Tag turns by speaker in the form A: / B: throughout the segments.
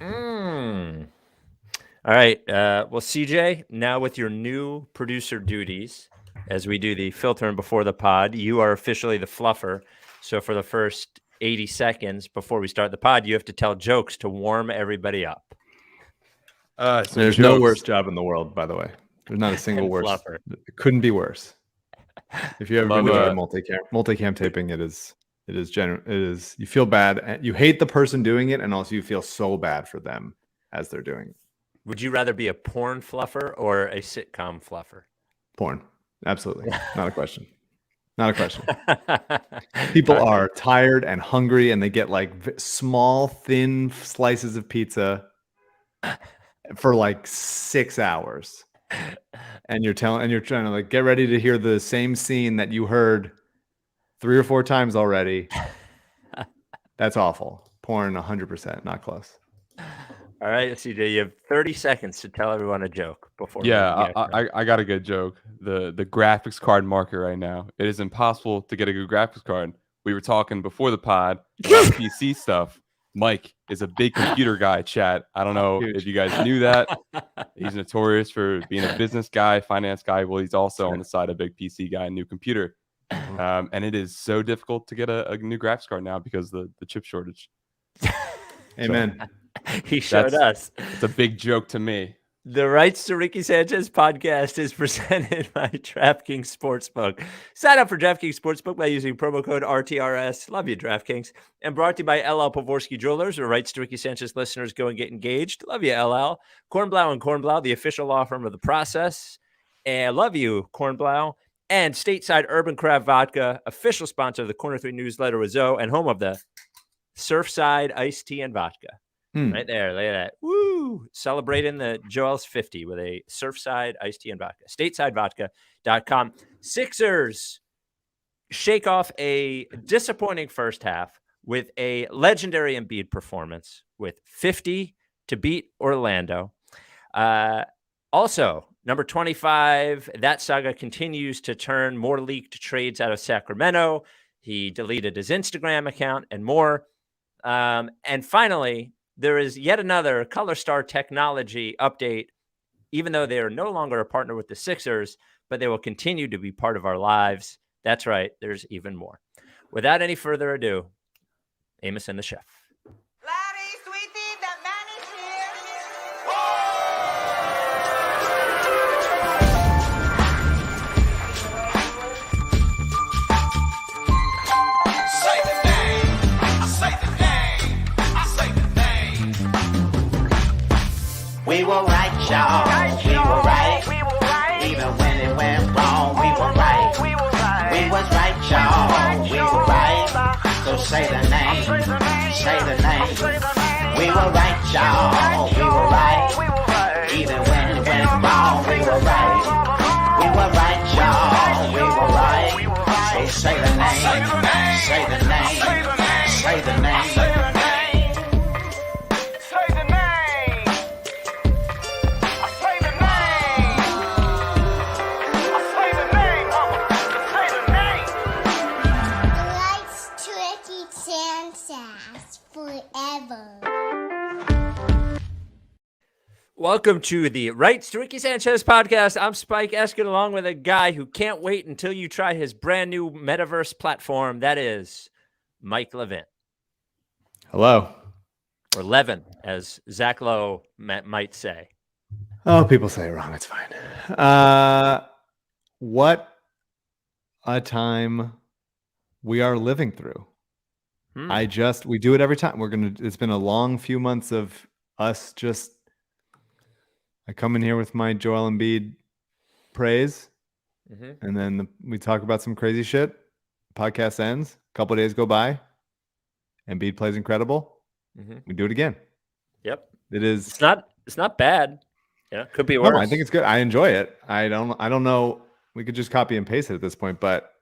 A: Mm. All right. Well, CJ, now with your new producer duties, as we do the filtering before the pod, you are officially the fluffer. So for the first 80 seconds before we start the pod, you have to tell jokes to warm everybody up.
B: There's no worse job in the world, by the way. There's not a single worse.
A: Fluffer.
B: It couldn't be worse. If you ever been to a multicam taping, it is you feel bad. You hate the person doing it, and also you feel so bad for them as they're doing it.
A: Would you rather be a porn fluffer or a sitcom fluffer?
B: Porn. Absolutely. Not a question. Not a question. People are tired and hungry, and they get like small, thin slices of pizza for like 6 hours. And you're trying to like get ready to hear the same scene that you heard 3 or 4 times already. That's awful. Porn, 100%, not close.
A: All right, CJ, you have 30 seconds to tell everyone a joke before.
C: I got a good joke. The graphics card market right now. It is impossible to get a good graphics card. We were talking before the pod about PC stuff. Mike is a big computer guy, chat. I don't know if you guys knew that. He's notorious for being a business guy, finance guy. Well, he's also on the side a big PC guy, new computer. And it is so difficult to get a new graphics card now because of the chip shortage.
B: Amen.
A: So, he showed us.
C: It's a big joke to me.
A: The Rights to Ricky Sanchez podcast is presented by DraftKings Sportsbook. Sign up for DraftKings Sportsbook by using promo code RTRS. Love you, DraftKings. And brought to you by LL Pavorsky Jewelers, where Rights to Ricky Sanchez listeners go and get engaged. Love you, LL. Kornblau and Kornblau, the official law firm of the process. And love you, Kornblau. And Stateside Urban Craft Vodka, official sponsor of the Corner 3 newsletter with Zoe and home of the Surfside iced tea and vodka. Right there. Look at that. Woo! Celebrating the Joel's 50 with a Surfside iced tea and vodka. StatesideVodka.com. Sixers shake off a disappointing first half with a legendary Embiid performance with 50 to beat Orlando. Also, number 25, that saga continues to turn more leaked trades out of Sacramento. He deleted his Instagram account and more. And finally, there is yet another Color Star Technology update, even though they are no longer a partner with the Sixers, but they will continue to be part of our lives. That's right. There's even more. Without any further ado, Amos and the Chef.
D: Larry, sweetie, the man is here.
E: Say the name. I say the name. I say the name.
D: We were right, y'all. We were right. Even when it went wrong, we were right. We was right, y'all. We were right. So say the name. Say the name. We were right, y'all. We were right. Even when it went wrong, we were right. We were right, y'all. We were right. So say the name. Say the name. Say the name.
A: Welcome to the Rights to Ricky Sanchez podcast. I'm Spike Eskin, along with a guy who can't wait until you try his brand new metaverse platform. That is Mike Levin.
B: Hello.
A: Or Levin, as Zach Lowe might say.
B: Oh, people say it wrong. It's fine. What a time we are living through. We do it every time. It's been a long few months of us just, I come in here with my Joel Embiid praise, and then we talk about some crazy shit. Podcast ends. A couple of days go by. Embiid plays incredible. We do it again.
A: Yep.
B: It's
A: not bad. Yeah, could be worse.
B: No, I think it's good. I enjoy it. I don't know. We could just copy and paste it at this point, but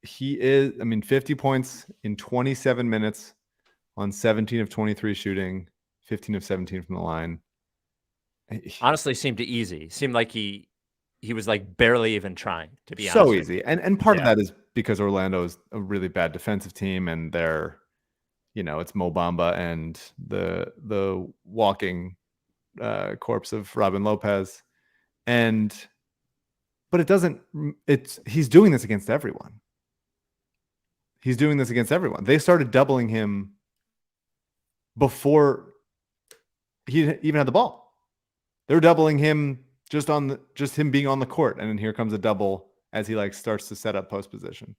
B: he is, 50 points in 27 minutes on 17 of 23 shooting, 15 of 17 from the line.
A: Honestly, seemed easy. Seemed like he was like barely even trying, to be honest.
B: So easy. And part of that is because Orlando is a really bad defensive team, and they're, it's Mo Bamba and the walking corpse of Robin Lopez. But he's doing this against everyone. They started doubling him before he even had the ball. They were doubling him just him being on the court. And then here comes a double as he starts to set up post position.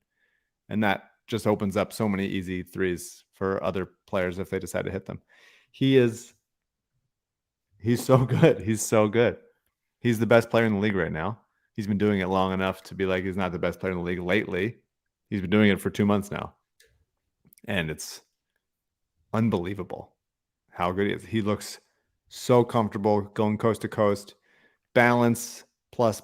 B: And that just opens up so many easy threes for other players if they decide to hit them. He's so good. He's so good. He's the best player in the league right now. He's been doing it long enough to be he's not the best player in the league lately. He's been doing it for 2 months now. And it's unbelievable how good he is. He looks so comfortable going coast to coast, balance plus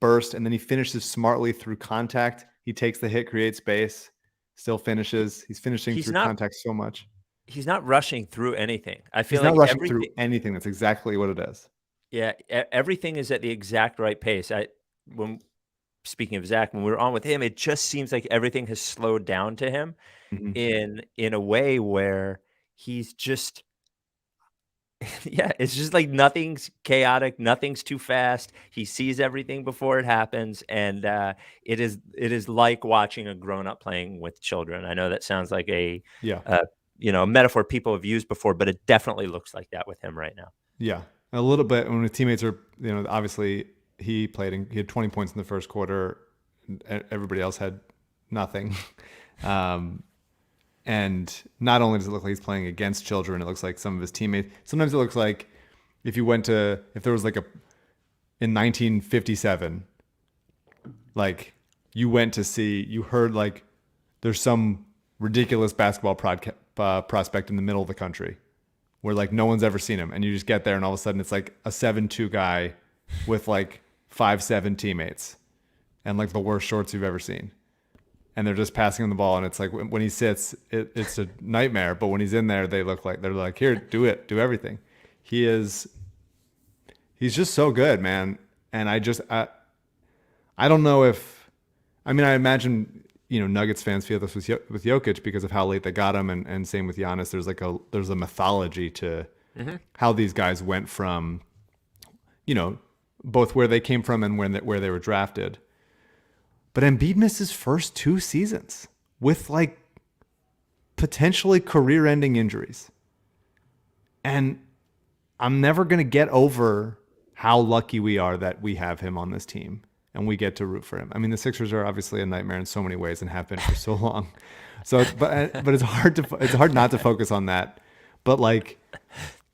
B: burst. And then he finishes smartly through contact. He takes the hit, creates space, still finishes. He's finishing through contact so much.
A: He's not rushing through anything. I feel
B: he's not rushing through anything. That's exactly what it is. Yeah,
A: everything is at the exact right pace. Speaking of Zach, when we were on with him, it just seems like everything has slowed down to him in a way where he's just, it's just nothing's chaotic, nothing's too fast. He sees everything before it happens, and it is like watching a grown up playing with children. I know that sounds like a metaphor people have used before, but it definitely looks like that with him right now.
B: Yeah. A little bit when his teammates are, obviously he had 20 points in the first quarter. Everybody else had nothing. And not only does it look like he's playing against children, it looks like some of his teammates. Sometimes it looks like if there was in 1957, you heard there's some ridiculous basketball prospect in the middle of the country where no one's ever seen him, and you just get there and all of a sudden it's a 7'2" guy with 5'7" teammates and the worst shorts you've ever seen, and they're just passing him the ball, and it's when he sits it's a nightmare, but when he's in there they're here, do everything. He's just so good, man. And I don't know if I imagine Nuggets fans feel this with Jokic because of how late they got him, and same with Giannis. There's a mythology to how these guys went from, both where they came from and where they were drafted. But Embiid missed his first 2 seasons with potentially career-ending injuries, and I'm never gonna get over how lucky we are that we have him on this team. And we get to root for him. The Sixers are obviously a nightmare in so many ways and have been for so long. So, but it's hard not to focus on that. But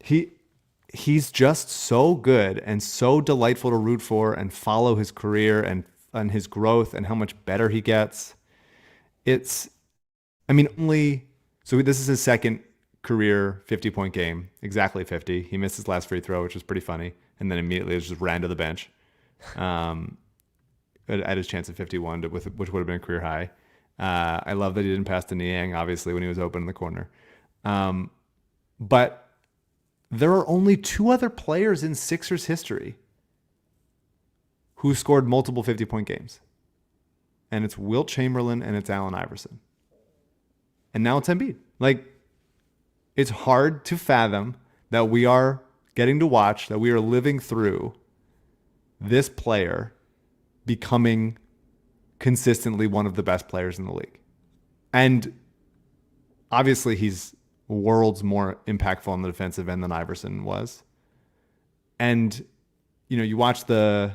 B: he's just so good and so delightful to root for and follow his career and his growth and how much better he gets. So this is his second career 50-point game, exactly 50. He missed his last free throw, which was pretty funny, and then immediately just ran to the bench. At his chance at 51, which would have been a career high. I love that he didn't pass to Niang, obviously, when he was open in the corner. But there are only 2 other players in Sixers history who scored multiple 50-point games. And it's Wilt Chamberlain and it's Allen Iverson. And now it's Embiid. It's hard to fathom that we are getting to watch, that we are living through this player becoming consistently one of the best players in the league. And obviously he's worlds more impactful on the defensive end than Iverson was. And, you watch Embiid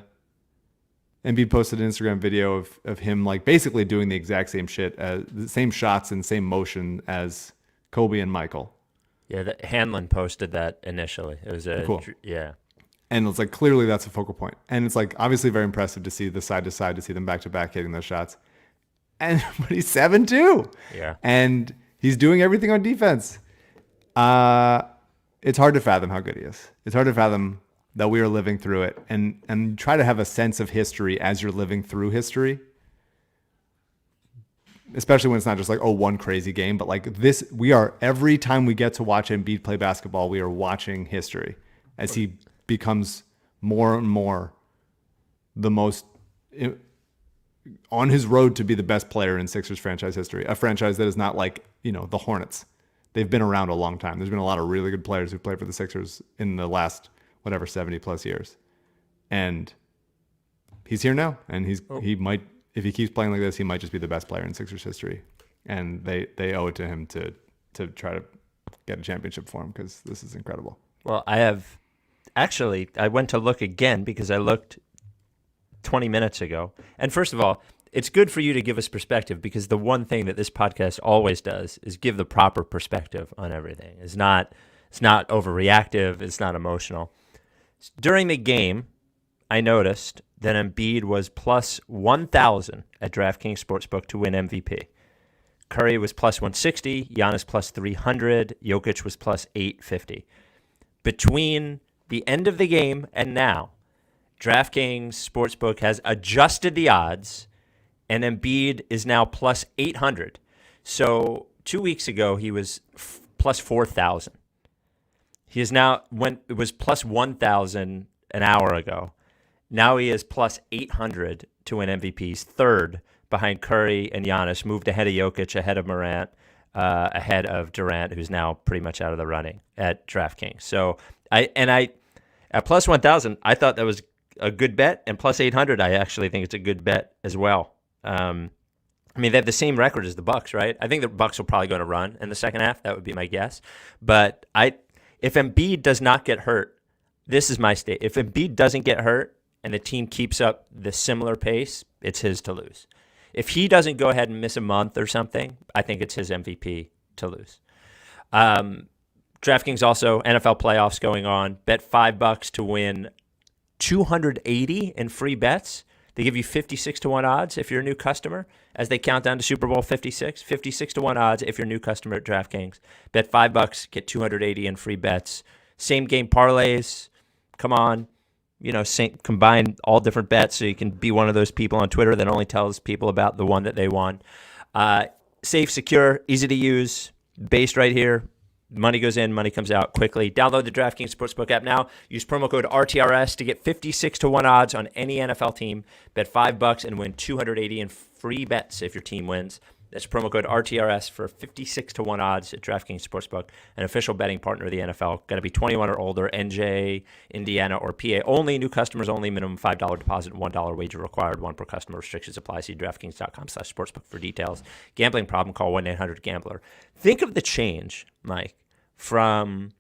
B: posted an Instagram video of him basically doing the exact same shit, the same shots and same motion as Kobe and Michael.
A: Yeah, Hanlon posted that initially. It was
B: cool.
A: Yeah.
B: And it's clearly that's a focal point. And it's obviously very impressive to see the side to side, to see them back to back hitting those shots. But he's 7'2".
A: Yeah.
B: And he's doing everything on defense. It's hard to fathom how good he is. It's hard to fathom that we are living through it, and try to have a sense of history as you're living through history. Especially when it's not just one crazy game, but this, every time we get to watch Embiid play basketball, we are watching history as he becomes more and more the most on his road to be the best player in Sixers franchise history. A franchise that is not the Hornets, they've been around a long time. There's been a lot of really good players who played for the Sixers in the last 70 plus years, and he's here now, and he might, if he keeps playing like this, he might just be the best player in Sixers history, and they owe it to him to try to get a championship for him, because this is incredible.
A: Well, I went to look again because I looked 20 minutes ago. And first of all, it's good for you to give us perspective, because the one thing that this podcast always does is give the proper perspective on everything. It's not overreactive. It's not emotional. During the game, I noticed that Embiid was plus 1,000 at DraftKings Sportsbook to win MVP. Curry was plus 160, Giannis plus 300, Jokic was plus 850. Between the end of the game and now, DraftKings Sportsbook has adjusted the odds, and Embiid is now plus 800. So 2 weeks ago, he was plus 4,000. He is now, it was plus 1,000 an hour ago. Now he is plus 800 to win MVP. He's third behind Curry and Giannis, moved ahead of Jokic, ahead of Morant, ahead of Durant, who's now pretty much out of the running at DraftKings. So I at plus 1,000, I thought that was a good bet, and plus 800, I actually think it's a good bet as well. I mean, they have the same record as the Bucks, right? I think the Bucks will probably go to run in the second half. That would be my guess. But if Embiid does not get hurt, this is my state. If Embiid doesn't get hurt and the team keeps up the similar pace, it's his to lose. If he doesn't go ahead and miss a month or something, I think it's his MVP to lose. DraftKings also, NFL playoffs going on. Bet $5 to win 280 in free bets. They give you 56 to 1 odds if you're a new customer as they count down to Super Bowl 56. 56 to 1 odds if you're a new customer at DraftKings. Bet $5, get 280 in free bets. Same game parlays. Come on. Combine all different bets so you can be one of those people on Twitter that only tells people about the one that they won. Safe, secure, easy to use, based right here. Money goes in, money comes out quickly. Download the DraftKings Sportsbook app now. Use promo code RTRS to get 56 to 1 odds on any NFL team. Bet $5 and win 280 in free bets if your team wins. That's promo code RTRS for 56 to 1 odds at DraftKings Sportsbook, an official betting partner of the NFL. Got to be 21 or older, NJ, Indiana, or PA. Only new customers only. Minimum $5 deposit, $1 wager required. One per customer. Restrictions apply. See DraftKings.com/sportsbook for details. Gambling problem? Call 1-800-GAMBLER. Think of the change, Mike, from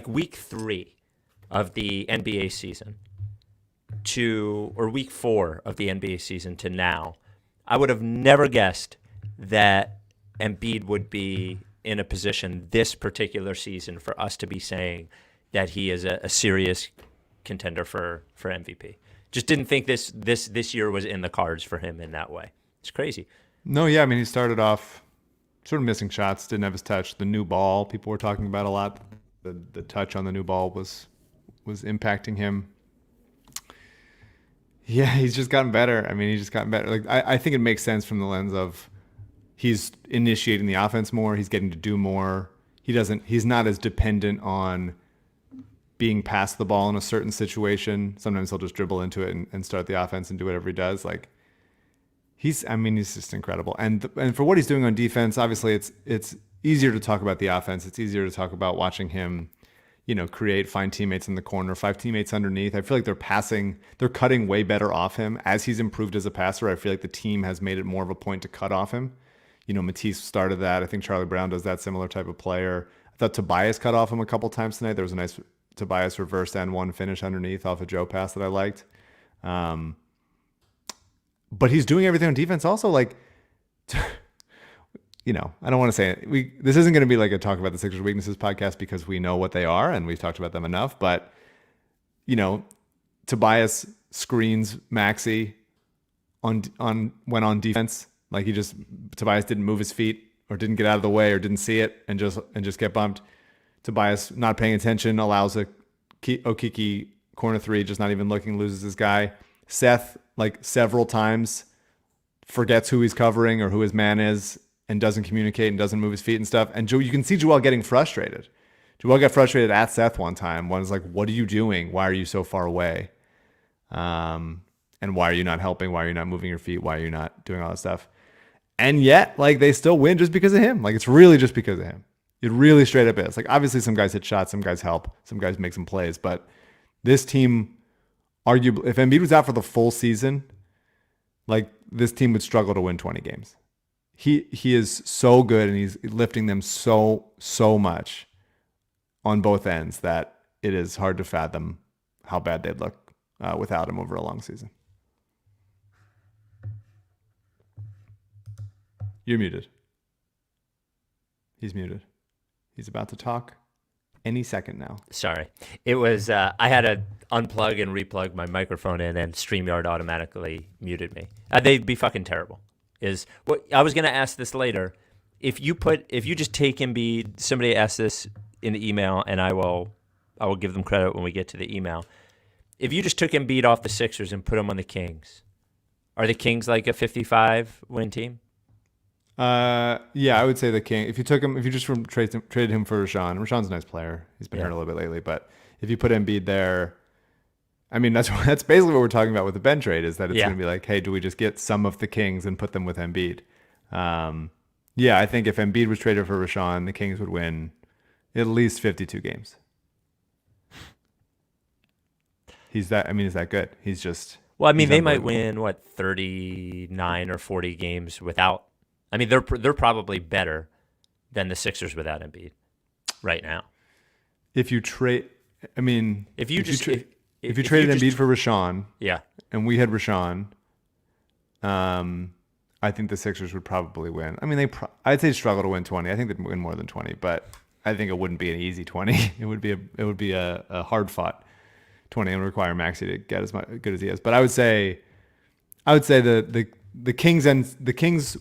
A: week 3 of the NBA season or week 4 of the NBA season to now. I would have never guessed that Embiid would be in a position this particular season for us to be saying that he is a serious contender for MVP. Just didn't think this year was in the cards for him in that way. It's crazy.
B: No, yeah, I mean, he started off sort of missing shots, didn't have his touch. The new ball, people were talking about a lot. The touch on the new ball was impacting him. Yeah, he's just gotten better. I mean, he's just gotten better. Like I think it makes sense from the lens of he's initiating the offense more. He's getting to do more. He's not as dependent on being passed the ball in a certain situation. Sometimes he'll just dribble into it and start the offense and do whatever he does. Like he's just incredible. And for what he's doing on defense, obviously it's easier to talk about the offense. It's easier to talk about watching him, create, find teammates in the corner, 5 teammates underneath. I feel like they're cutting way better off him. As he's improved as a passer, I feel like the team has made it more of a point to cut off him. Matisse started that. I think Charlie Brown does that similar type of player. I thought Tobias cut off him a couple times tonight. There was a nice Tobias reverse and one finish underneath off a Joe pass that I liked. But he's doing everything on defense also. Like, I don't want to say it. This isn't going to be like a talk about the Sixers weaknesses podcast because we know what they are and we've talked about them enough. But, Tobias screens Maxey when on defense. Like Tobias didn't move his feet or didn't get out of the way or didn't see it and just get bumped. Tobias not paying attention allows a Okiki corner 3, just not even looking, loses his guy. Seth, like several times, forgets who he's covering or who his man is and doesn't communicate and doesn't move his feet and stuff. And you can see Joel getting frustrated. Joel got frustrated at Seth one time. One is like, what are you doing? Why are you so far away? And why are you not helping? Why are you not moving your feet? Why are you not doing all that stuff? And yet, like, they still win just because of him. Like, it's really just because of him. It really straight up is. Like, obviously some guys hit shots, some guys help, some guys make some plays, but this team, arguably, if Embiid was out for the full season, like, this team would struggle to win 20 games. He is so good, and he's lifting them so much on both ends that it is hard to fathom how bad they'd look without him over a long season. You're muted. He's muted. He's about to talk any second now.
A: Sorry. It was, I had to unplug and replug my microphone in, and StreamYard automatically muted me. They'd be fucking terrible. Is what I was going to ask this later. If you just take Embiid, somebody asked this in the email, and I will give them credit when we get to the email. If you just took Embiid off the Sixers and put him on the Kings, are the Kings like a 55 win team?
B: Yeah, I would say the King. If you just traded him for Rashawn's a nice player. He's been hurt a little bit lately, but if you put Embiid there, I mean, that's basically what we're talking about with the Ben trade, is that it's going to be like, hey, do we just get some of the Kings and put them with Embiid? Yeah, I think if Embiid was traded for Rashawn, the Kings would win at least 52 games. He's that good. He's just...
A: Well, I mean, they might win, 39 or 40 games without... I mean, they're probably better than the Sixers without Embiid right now.
B: If you trade... I mean...
A: If you
B: traded Embiid for Rashawn,
A: yeah,
B: and we had Rashawn, I think the Sixers would probably win. I mean, I'd say struggle to win 20. I think they'd win more than 20, but I think it wouldn't be an easy 20. It would be a hard fought 20 and require Maxey to get as good as he is. But I would say the Kings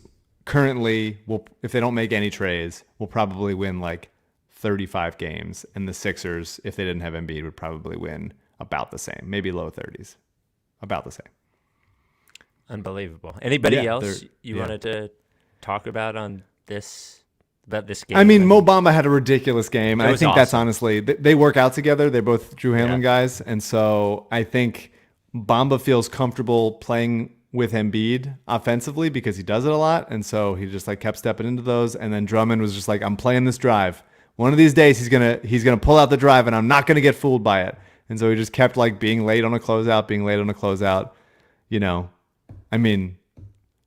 B: currently will, if they don't make any trades, will probably win like 35 games, and the Sixers, if they didn't have Embiid, would probably win about the same, maybe low 30s, about the same.
A: Unbelievable. Anybody else you wanted to talk about this game?
B: I mean, Mo Bamba had a ridiculous game, and I think that's honestly, they work out together. They're both Drew Hanlon guys, and so I think Bamba feels comfortable playing with Embiid offensively because he does it a lot, and so he just like kept stepping into those. And then Drummond was just like, I'm playing this drive. One of these days he's gonna pull out the drive, and I'm not gonna get fooled by it. And so he just kept like being late on a closeout. You know, I mean,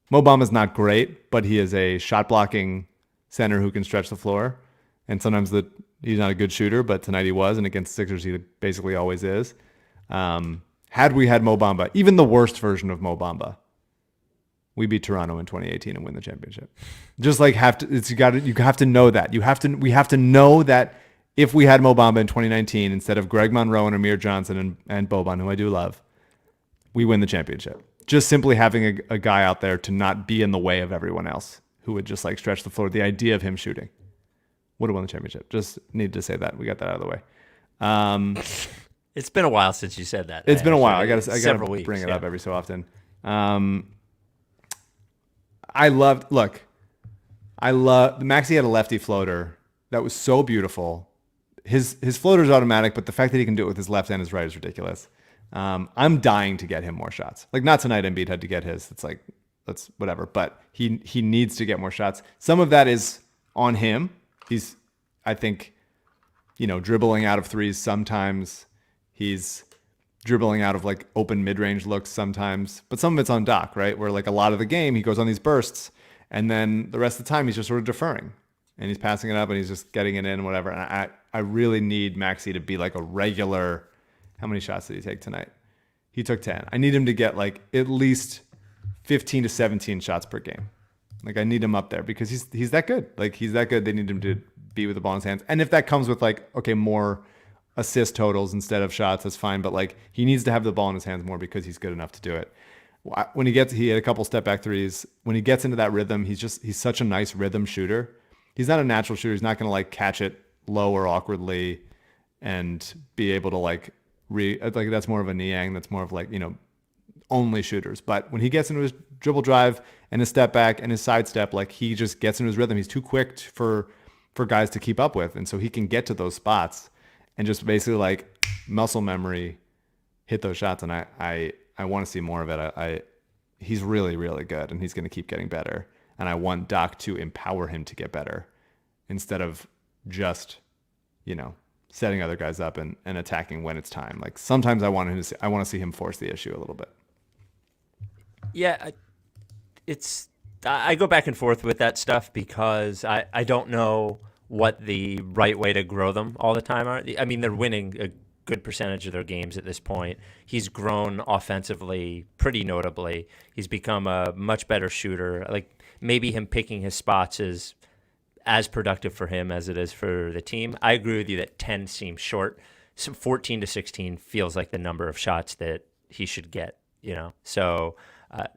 B: Mo Bamba's not great, but he is a shot blocking center who can stretch the floor. And sometimes he's not a good shooter, but tonight he was, and against Sixers he basically always is. Had we had Mo Bamba, even the worst version of Mo Bamba, we beat Toronto in 2018 and win the championship. Just like you have to know that. We have to know that if we had Mo Bamba in 2019 instead of Greg Monroe and Amir Johnson and Boban, who I do love, we win the championship. Just simply having a guy out there to not be in the way of everyone else who would just like stretch the floor. The idea of him shooting would have won the championship. Just needed to say that. We got that out of the way.
A: It's been a while since you said that.
B: It's been a while. I got to bring it up every so often. Maxey had a lefty floater that was so beautiful. His floater is automatic, but the fact that he can do it with his left and his right is ridiculous. I'm dying to get him more shots. Like, not tonight, Embiid had to get his. It's like, that's whatever. But he needs to get more shots. Some of that is on him. He's, I think, dribbling out of threes sometimes. He's dribbling out of like open mid-range looks sometimes. But some of it's on Doc, right? Where like a lot of the game, he goes on these bursts, and then the rest of the time he's just sort of deferring. And he's passing it up, and he's just getting it in and whatever. And I really need Maxey to be like a regular. How many shots did he take tonight? He took 10. I need him to get like at least 15 to 17 shots per game. Like, I need him up there because he's that good. Like, he's that good. They need him to be with the ball in his hands. And if that comes with like, okay, more assist totals instead of shots, that's fine. But like, he needs to have the ball in his hands more because he's good enough to do it. When he had a couple step back threes. When he gets into that rhythm, he's such a nice rhythm shooter. He's not a natural shooter. He's not going to like catch it low or awkwardly and be able to like that's more of a Niang. That's more of like, only shooters. But when he gets into his dribble drive and his step back and his side step, like, he just gets into his rhythm. He's too quick for guys to keep up with. And so he can get to those spots and just basically like muscle memory, hit those shots. And I want to see more of it. He's really, really good, and he's going to keep getting better. And I want Doc to empower him to get better instead of just, setting other guys up and attacking when it's time. Like sometimes I want to see him force the issue a little bit.
A: Yeah, I go back and forth with that stuff because I don't know what the right way to grow them all the time are. I mean, they're winning a good percentage of their games at this point. He's grown offensively pretty notably. He's become a much better shooter. Like maybe him picking his spots is as productive for him as it is for the team. I agree with you that 10 seems short. So 14 to 16 feels like the number of shots that he should get, So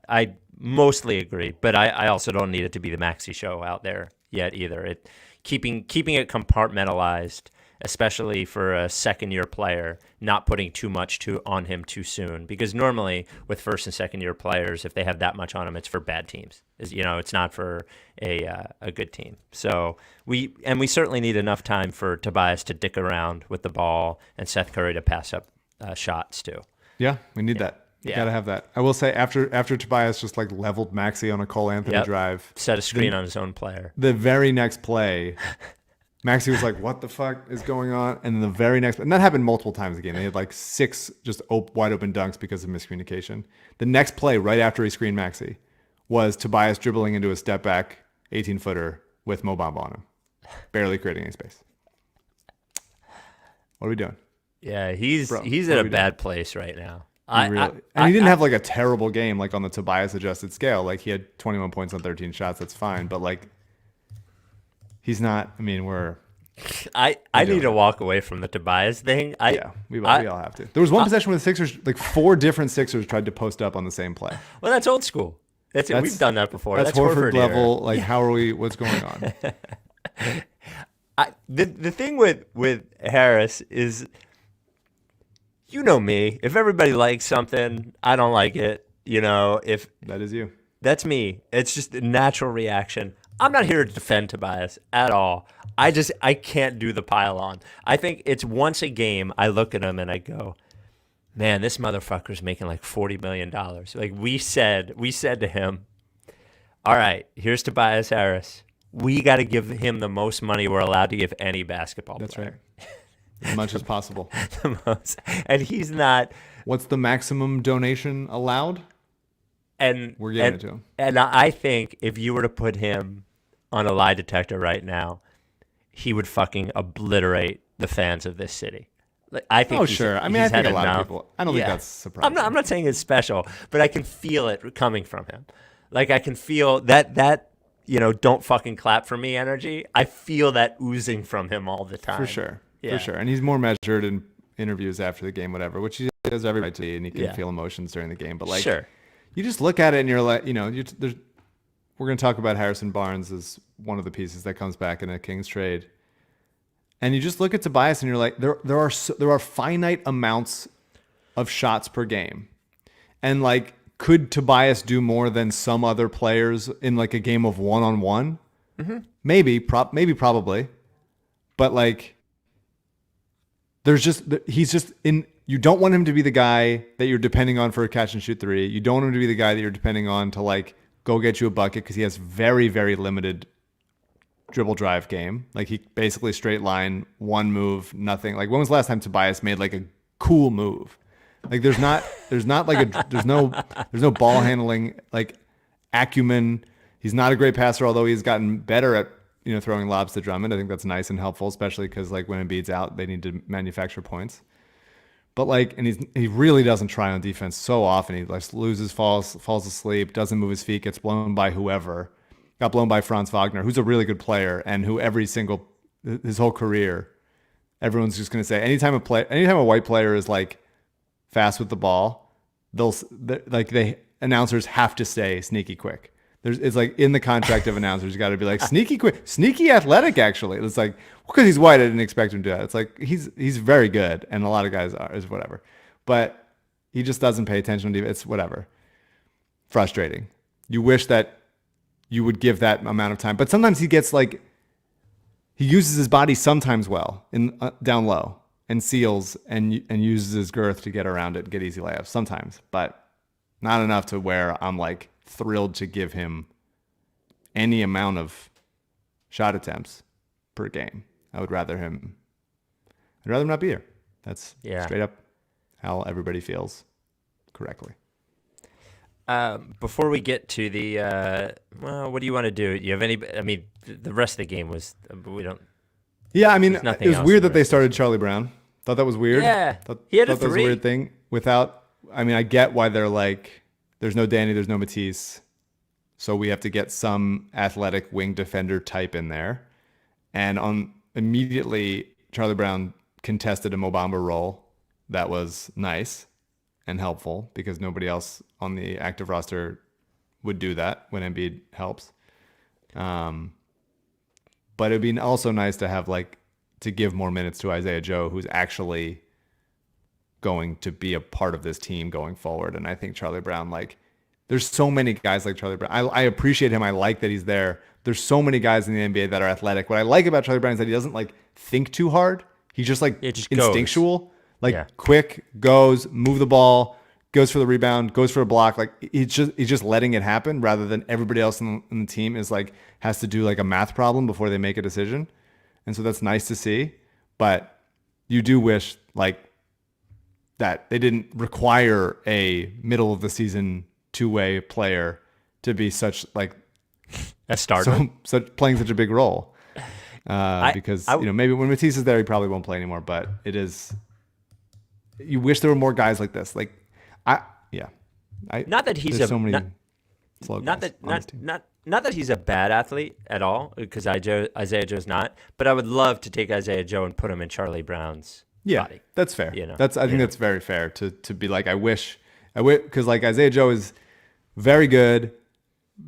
A: I mostly agree, but I also don't need it to be the maxi show out there yet either. Keeping it compartmentalized, especially for a second-year player, not putting too much on him too soon. Because normally with first and second-year players, if they have that much on them, it's for bad teams. It's not for a good team. So we certainly need enough time for Tobias to dick around with the ball and Seth Curry to pass up shots too.
B: Yeah, we need that. You gotta have that. I will say after Tobias just like leveled Maxey on a Cole Anthony drive,
A: set a screen on his own player.
B: The very next play, Maxey was like, "What the fuck is going on?" And then the very next, and that happened multiple times again. They had like 6 just wide open dunks because of miscommunication. The next play, right after he screened Maxey, was Tobias dribbling into a step back 18-footer with Mo Bamba on him, barely creating any space. What are we doing?
A: Yeah, he's in a bad place right now.
B: He didn't have like a terrible game like on the Tobias adjusted scale. Like he had 21 points on 13 shots. That's fine. But like he's not. I mean,
A: I need to walk away from the Tobias thing.
B: We all have to. There was one possession where the Sixers, like 4 different Sixers, tried to post up on the same play.
A: Well, that's old school. That's it. We've done that before.
B: That's Horford level. Like, how are we? What's going on?
A: The thing with Harris is, me. If everybody likes something, I don't like it. If
B: that is you,
A: that's me. It's just a natural reaction. I'm not here to defend Tobias at all. I can't do the pile on. I think it's once a game I look at him and I go, man, this motherfucker's making like $40 million. Like we said to him, all right, here's Tobias Harris. We got to give him the most money we're allowed to give any basketball player.
B: That's right. As much as possible.
A: The most. And he's not.
B: What's the maximum donation allowed?
A: And
B: we're giving it to him.
A: And I think if you were to put him on a lie detector right now, he would fucking obliterate the fans of this city. Like, I think.
B: Oh, sure. I mean, I think a lot of people. I don't think that's surprising.
A: I'm not saying it's special, but I can feel it coming from him. Like I can feel that don't fucking clap for me energy. I feel that oozing from him all the time.
B: For sure. Yeah. For sure. And he's more measured in interviews after the game, whatever, which he does every night, and he can feel emotions during the game. But like, you just look at it and you're like, we're going to talk about Harrison Barnes as one of the pieces that comes back in a Kings trade. And you just look at Tobias and you're like, there are finite amounts of shots per game. And like, could Tobias do more than some other players in like a game of one-on-one? Mm-hmm. Maybe, probably. But like, he's just in. You don't want him to be the guy that you're depending on for a catch and shoot 3. You don't want him to be the guy that you're depending on to like go get you a bucket because he has very, very limited dribble drive game. Like he basically straight line, one move, nothing. Like when was the last time Tobias made like a cool move? Like there's no ball handling like acumen. He's not a great passer, although he's gotten better at throwing lobs to Drummond. I think that's nice and helpful, especially because like when Embiid's out, they need to manufacture points. But like, and he really doesn't try on defense so often. He like loses, falls asleep, doesn't move his feet, gets blown by whoever. Got blown by Franz Wagner, who's a really good player, and who his whole career, everyone's just going to say anytime a white player is like fast with the ball, announcers have to say sneaky quick. It's like in the contract of announcers, you got to be like sneaky quick, sneaky athletic. Actually, it's like because he's white, I didn't expect him to do that. It's like he's very good, and a lot of guys is whatever, but he just doesn't pay attention to it. It's whatever. Frustrating. You wish that you would give that amount of time, but sometimes he gets like he uses his body sometimes well in down low and seals and uses his girth to get around it and get easy layups sometimes, but not enough to where I'm like thrilled to give him any amount of shot attempts per game. I'd rather him not be here. That's straight up how everybody feels correctly.
A: Before we get to the, what do you want to do? Do you have any? I mean, the rest of the game was we don't.
B: Yeah, I mean, it
A: nothing
B: was
A: else
B: weird
A: in the
B: that they
A: rest.
B: started Charlie Brown. Thought that was weird.
A: Yeah,
B: thought
A: he had a
B: that was a
A: 3.
B: weird thing. Without, I mean, I get why they're like, there's no Danny, there's no Matisse, so we have to get some athletic wing defender type in there. And immediately, Charlie Brown contested a Mo Bamba role that was nice and helpful because nobody else on the active roster would do that when Embiid helps. But it'd be also nice to have to give more minutes to Isaiah Joe, who's actually going to be a part of this team going forward. And I think Charlie Brown, there's so many guys like Charlie Brown. I appreciate him. I like that he's there. There's so many guys in the NBA that are athletic. What I like about Charlie Brown is that he doesn't think too hard. He's just
A: just
B: instinctual, quick, goes, move the ball, goes for the rebound, goes for a block. He's just letting it happen rather than everybody else in the team is has to do a math problem before they make a decision. And so that's nice to see. But you do wish that they didn't require a middle of the season two-way player to be such
A: a starter,
B: playing such a big role. Because maybe when Matisse is there, he probably won't play anymore. But it is. You wish there were more guys like this.
A: Not that he's
B: so many slow
A: not
B: guys
A: that
B: on this team.
A: not that he's a bad athlete at all, because Isaiah Joe's not. But I would love to take Isaiah Joe and put him in Charlie Brown's body.
B: That's fair. I think that's very fair to be I wish because Isaiah Joe is very good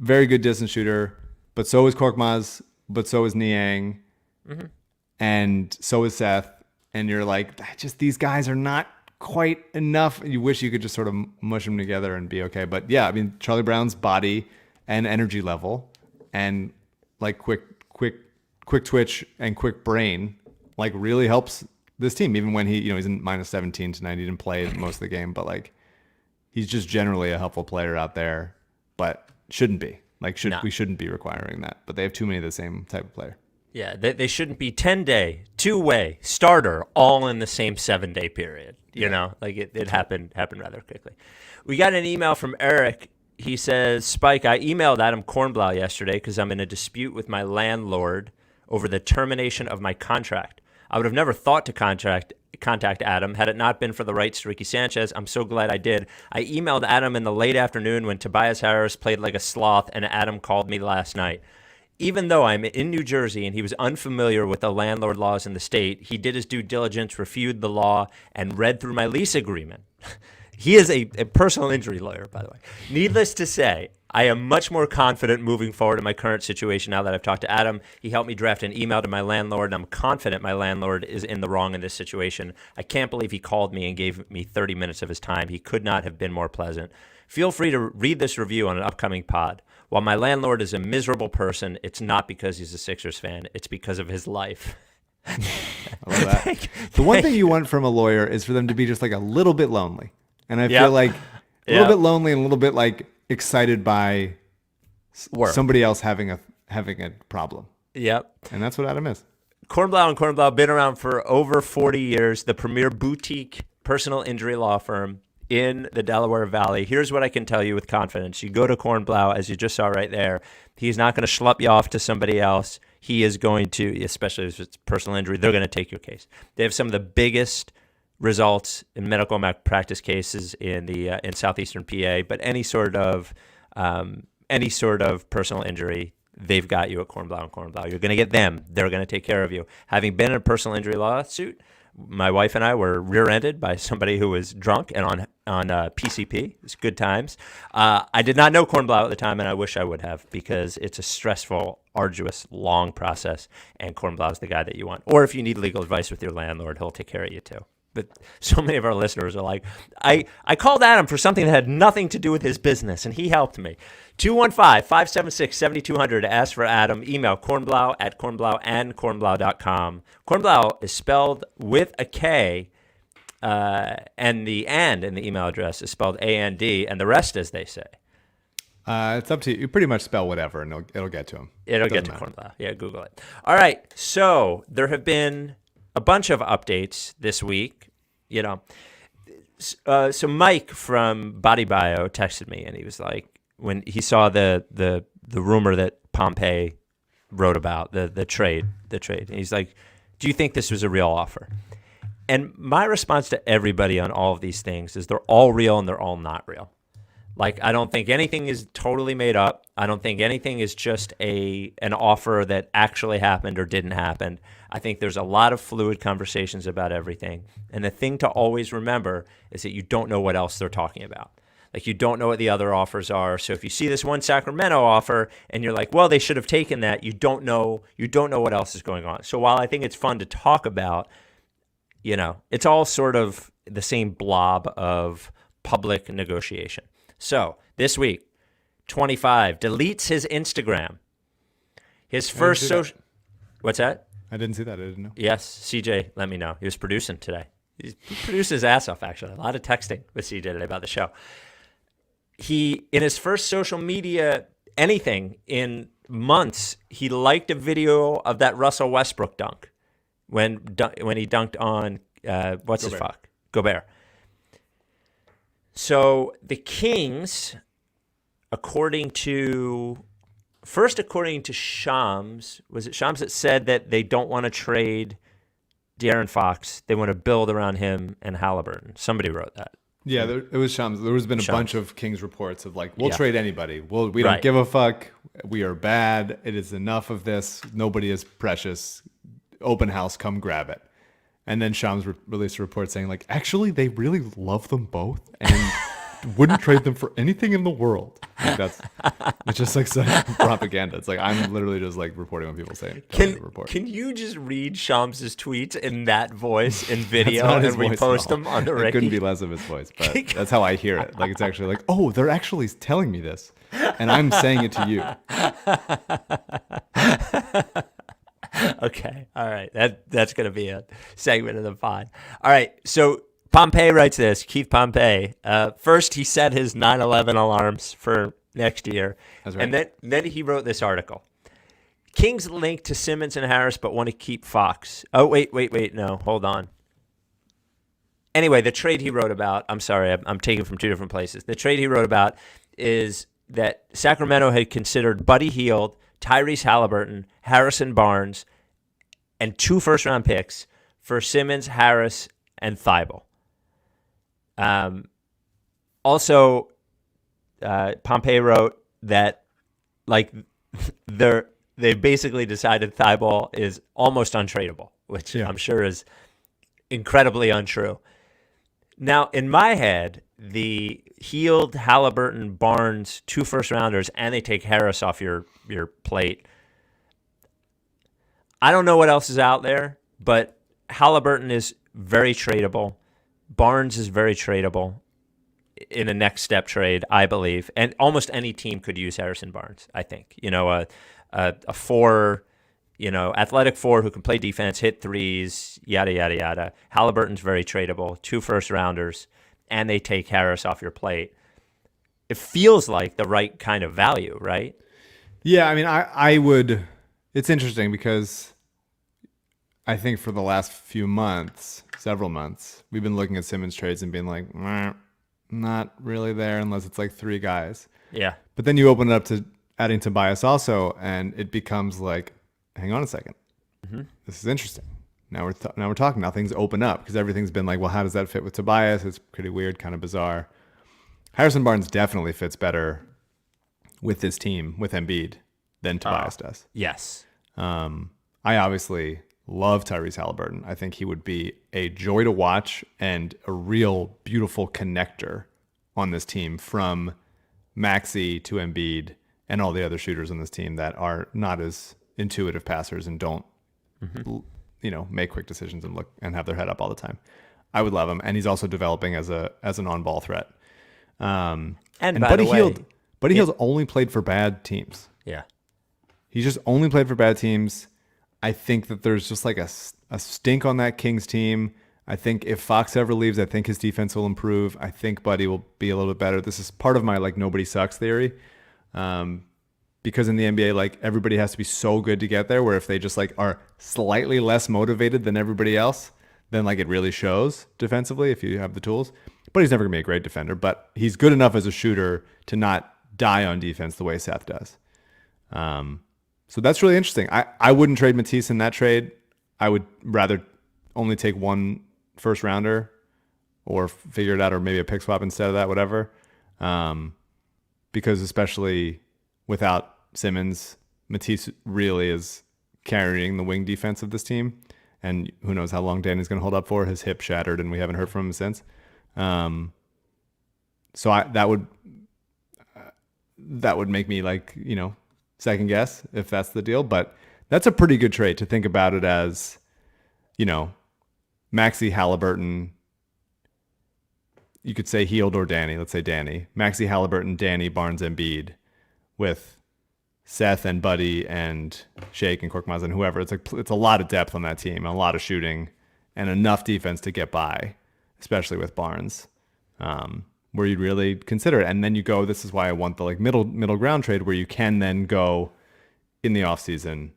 B: distance shooter, but so is Korkmaz, but so is Niang, and so is Seth. And you're just these guys are not quite enough. You wish you could just sort of mush them together and be okay. But yeah, I mean, Charlie Brown's body and energy level and quick twitch and quick brain really helps this team. Even when he's in -17 tonight, he didn't play most of the game, but he's just generally a helpful player out there. But shouldn't be we shouldn't be requiring that. But they have too many of the same type of player.
A: Yeah, they shouldn't be 10-day, two-way, starter, all in the same 7-day period. It happened rather quickly. We got an email from Eric. He says, Spike, I emailed Adam Kornblau yesterday because I'm in a dispute with my landlord over the termination of my contract. I would have never thought to contact Adam had it not been for the Rights to Ricky Sanchez. I'm so glad I did. I emailed Adam in the late afternoon when Tobias Harris played like a sloth, and Adam called me last night. Even though I'm in New Jersey and he was unfamiliar with the landlord laws in the state, he did his due diligence, reviewed the law, and read through my lease agreement. He is a personal injury lawyer, by the way. Needless to say, I am much more confident moving forward in my current situation now that I've talked to Adam. He helped me draft an email to my landlord, and I'm confident my landlord is in the wrong in this situation. I can't believe he called me and gave me 30 minutes of his time. He could not have been more pleasant. Feel free to read this review on an upcoming pod. While my landlord is a miserable person, it's not because he's a Sixers fan. It's because of his life.
B: I love that. The one thing you want from a lawyer is for them to be just a little bit lonely. And I feel a little bit lonely and a little bit excited by somebody else having a problem.
A: Yep.
B: And that's what Adam is.
A: Kornblau and Kornblau, been around for over 40 years, the premier boutique personal injury law firm in the Delaware Valley. Here's what I can tell you with confidence. You go to Kornblau, as you just saw right there. He's not going to schlep you off to somebody else. He is going to, especially if it's personal injury, they're going to take your case. They have some of the biggest results in medical malpractice cases in southeastern PA, but any sort of personal injury, they've got you at Kornblau and Kornblau. You're going to get them. They're going to take care of you. Having been in a personal injury lawsuit, my wife and I were rear-ended by somebody who was drunk and on PCP. It's good times. I did not know Kornblau at the time, and I wish I would have, because it's a stressful, arduous, long process, and Kornblau is the guy that you want. Or if you need legal advice with your landlord, he'll take care of you too. But so many of our listeners are like, I called Adam for something that had nothing to do with his business, and he helped me. 215-576-7200 to ask for Adam. Email Kornblau at kornblauandkornblau.com. Kornblau is spelled with a K, and the "and" in the email address is spelled A-N-D, and the rest, as they say.
B: It's up to you. You pretty much spell whatever, and it'll get to him.
A: It'll get to Kornblau. Yeah, Google it. All right. So there have been a bunch of updates this week. You know, so Mike from Body Bio texted me, and he was like, when he saw the rumor that Pompey wrote about the trade, and he's like, "Do you think this was a real offer?" And my response to everybody on all of these things is they're all real and they're all not real. Like, I don't think anything is totally made up. I don't think anything is just an offer that actually happened or didn't happen. I think there's a lot of fluid conversations about everything. And the thing to always remember is that you don't know what else they're talking about. Like, you don't know what the other offers are. So if you see this one Sacramento offer and you're like, well, they should have taken that, you don't know what else is going on. So while I think it's fun to talk about, you know, it's all sort of the same blob of public negotiation. So this week, 25 deletes his Instagram. His first social. What's that?
B: I didn't see that. I didn't know.
A: Yes, CJ, let me know. He was producing today. He produced his ass off, actually. A lot of texting with CJ today about the show. He, in his first social media anything in months, he liked a video of that Russell Westbrook dunk when he dunked on Gobert. So the Kings, according to Shams, was it Shams that said that they don't want to trade De'Aaron Fox? They want to build around him and Halliburton. Somebody wrote that.
B: Yeah, it was Shams. There has been a bunch of Kings reports of like, we'll trade anybody. We don't give a fuck. We are bad. It is enough of this. Nobody is precious. Open house, come grab it. And then Shams released a report saying, like, actually, they really love them both and wouldn't trade them for anything in the world. Like, it's just like some propaganda. It's like, I'm literally just like reporting what people say.
A: Can you just read Shams' tweets in that voice in video and repost them on the Ricky?
B: It couldn't be less of his voice, but that's how I hear it. Like, it's actually like, oh, they're actually telling me this, and I'm saying it to you.
A: Okay. All right. That's going to be a segment of the pod. All right. So Pompey writes this, Keith Pompey. First, he set his 9/11 alarms for next year. That's right. And then he wrote this article. Kings linked to Simmons and Harris, but want to keep Fox. Oh, wait. No, hold on. Anyway, the trade he wrote about, I'm sorry, I'm taking from two different places. The trade he wrote about is that Sacramento had considered Buddy Hield, Tyrese Halliburton, Harrison Barnes, and 2 first-round picks for Simmons, Harris, and Thibault. Also, Pompey wrote that, like, they basically decided Thibault is almost untradeable, which I'm sure is incredibly untrue. Now, in my head, the Hield, Halliburton, Barnes, 2 first-rounders, and they take Harris off your plate. I don't know what else is out there, but Halliburton is very tradable. Barnes is very tradable in a next step trade, I believe. And almost any team could use Harrison Barnes, I think. You know, a 4, athletic 4 who can play defense, hit threes, yada, yada, yada. Halliburton's very tradable, 2 first-rounders, and they take Harris off your plate. It feels like the right kind of value, right?
B: Yeah, I mean, I would. It's interesting because I think for the last several months, we've been looking at Simmons trades and being like, not really there unless it's like 3 guys.
A: Yeah.
B: But then you open it up to adding Tobias also, and it becomes like, hang on a second. Mm-hmm. This is interesting. Now we're talking. Now things open up because everything's been like, well, how does that fit with Tobias? It's pretty weird, kind of bizarre. Harrison Barnes definitely fits better with this team, with Embiid, than Tobias does.
A: Yes.
B: I obviously love Tyrese Halliburton. I think he would be a joy to watch and a real beautiful connector on this team, from Maxey to Embiid and all the other shooters on this team that are not as intuitive passers and don't make quick decisions and have their head up all the time. I would love him, and he's also developing as an on-ball threat. And Buddy Hield Hield's only played for bad teams.
A: Yeah.
B: He's just only played for bad teams. I think that there's just like a stink on that Kings team. I think if Fox ever leaves, I think his defense will improve. I think Buddy will be a little bit better. This is part of my like nobody sucks theory. Because in the NBA, like everybody has to be so good to get there, where if they just like are slightly less motivated than everybody else, then like it really shows defensively if you have the tools. But he's never gonna be a great defender, but he's good enough as a shooter to not die on defense the way Seth does. So that's really interesting. I wouldn't trade Matisse in that trade. I would rather only take one first rounder or figure it out, or maybe a pick swap instead of that, whatever. Because especially without Simmons, Matisse really is carrying the wing defense of this team. And who knows how long Danny's going to hold up for. His hip shattered and we haven't heard from him since. So that would make me like, second guess if that's the deal. But that's a pretty good trade to think about it as, Maxey, Halliburton. You could say Hield or Danny. Let's say Danny. Maxey, Halliburton, Danny, Barnes, Embiid, with Seth and Buddy and Shake and Korkmaz and whoever. It's a lot of depth on that team, a lot of shooting, and enough defense to get by, especially with Barnes, where you'd really consider it. And then you go, this is why I want the like middle ground trade, where you can then go in the offseason,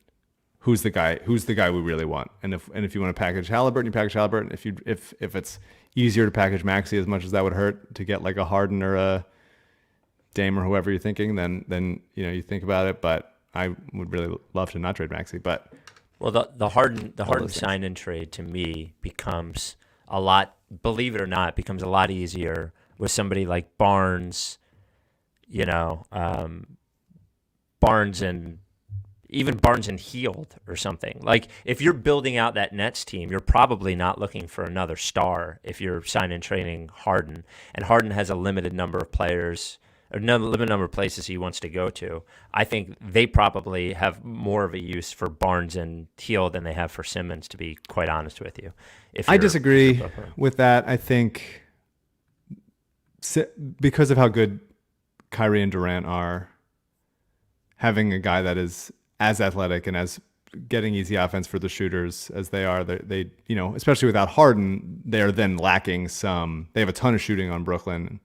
B: who's the guy we really want. And if you want to package Halliburton, you package Halliburton. If it's easier to package Maxey, as much as that would hurt to get like a Harden or a Dame or whoever you're thinking, then you think about it. But I would really love to not trade Maxey. But
A: the Harden sign and trade to me becomes a lot, believe it or not, becomes a lot easier with somebody like Barnes, Barnes and even Barnes and Hield or something. Like if you're building out that Nets team, you're probably not looking for another star if you're signing and trading Harden. And Harden has a limited number of players, or limited number of places he wants to go to. I think they probably have more of a use for Barnes and Hield than they have for Simmons, to be quite honest with you.
B: I disagree with that. I think because of how good Kyrie and Durant are, having a guy that is as athletic and as getting easy offense for the shooters as they are, they especially without Harden, they're then lacking some. They have a ton of shooting on Brooklyn,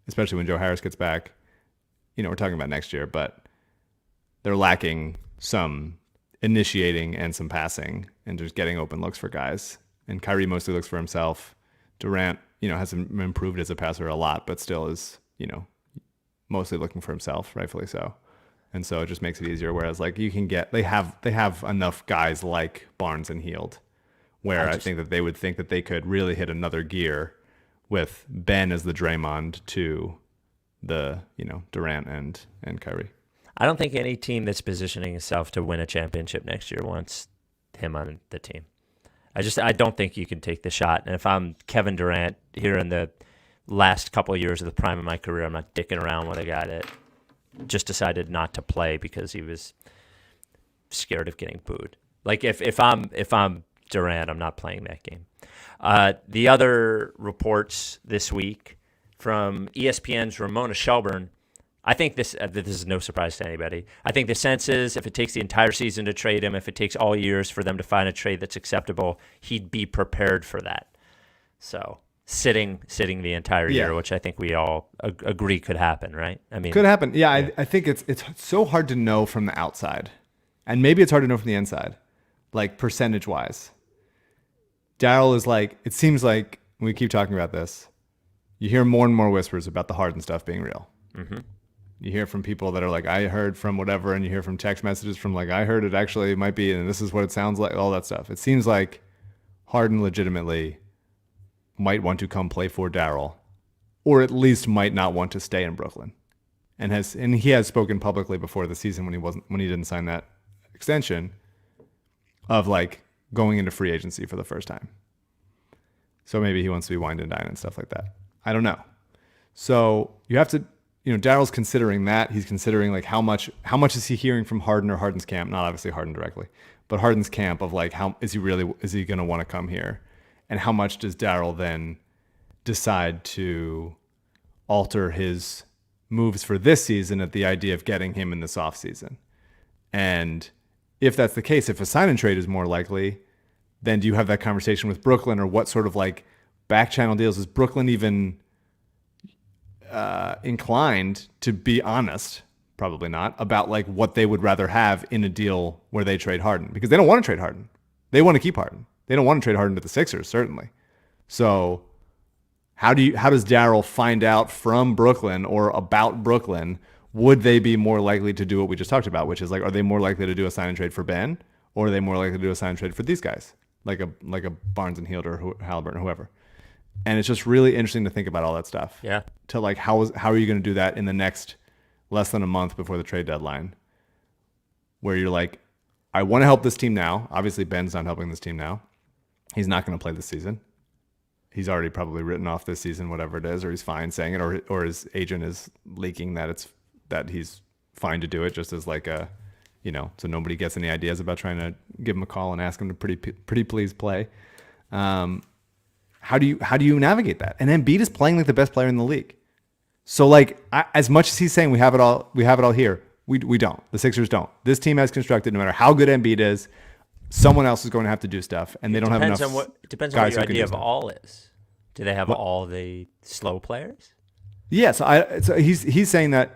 B: especially when Joe Harris gets back. We're talking about next year, but they're lacking some initiating and some passing and just getting open looks for guys. And Kyrie mostly looks for himself. Durant, hasn't improved as a passer a lot, but still is, mostly looking for himself, rightfully so. And so it just makes it easier. Whereas like you can they have enough guys like Barnes and Hield, where I think that they would think that they could really hit another gear with Ben as the Draymond to the Durant and Kyrie.
A: I don't think any team that's positioning itself to win a championship next year wants him on the team. I don't think you can take the shot. And if I'm Kevin Durant here in the last couple of years of the prime of my career, I'm not dicking around with a guy that just decided not to play because he was scared of getting booed. Like if I'm Durant, I'm not playing that game. The other reports this week from ESPN's Ramona Shelburne, I think this is no surprise to anybody. I think the sense is if it takes the entire season to trade him, if it takes all years for them to find a trade that's acceptable, he'd be prepared for that. So sitting the entire year, which I think we all agree could happen, right? I mean,
B: could happen. Yeah. I think it's so hard to know from the outside, and maybe it's hard to know from the inside, like percentage wise. Daryl is like, it seems like when we keep talking about this, you hear more and more whispers about the Harden stuff being real. Mm-hmm. You hear from people that are like, I heard from whatever, and you hear from text messages from like, I heard it actually might be, and this is what it sounds like, all that stuff. It seems like Harden legitimately might want to come play for Daryl, or at least might not want to stay in Brooklyn, and he has spoken publicly before the season when he didn't sign that extension, of like going into free agency for the first time. So maybe he wants to be wined and dined and stuff like that. I don't know. So you have to, Daryl's considering that. He's considering like how much is he hearing from Harden or Harden's camp? Not obviously Harden directly, but Harden's camp of like, how is he going to want to come here? And how much does Daryl then decide to alter his moves for this season at the idea of getting him in this offseason? And if that's the case, if a sign and trade is more likely, then do you have that conversation with Brooklyn, or what sort of like back channel deals? Is Brooklyn even inclined to be honest probably not, about like what they would rather have in a deal where they trade Harden, because they don't want to trade Harden. They want to keep Harden. They don't want to trade Harden to the Sixers, certainly. So how does Daryl find out from Brooklyn or about Brooklyn? Would they be more likely to do what we just talked about, which is like, are they more likely to do a sign and trade for Ben, or are they more likely to do a sign and trade for these guys, like a Barnes and Hield or Halliburton or whoever? And it's just really interesting to think about all that stuff.
A: Yeah.
B: To like, how are you going to do that in the next less than a month before the trade deadline, where you're like, I want to help this team now. Obviously, Ben's not helping this team now. He's not going to play this season. He's already probably written off this season, whatever it is, or he's fine saying it, or his agent is leaking that he's fine to do it, just as like a, so nobody gets any ideas about trying to give him a call and ask him to pretty please play. How do you navigate that? And Embiid is playing like the best player in the league. So like, as much as he's saying we have it all here, we don't. The Sixers don't. This team has constructed, no matter how good Embiid is, someone else is going to have to do stuff, and they don't have enough.
A: Depends on what your idea of all is. Do they have all the slow players?
B: Yeah, so he's saying that,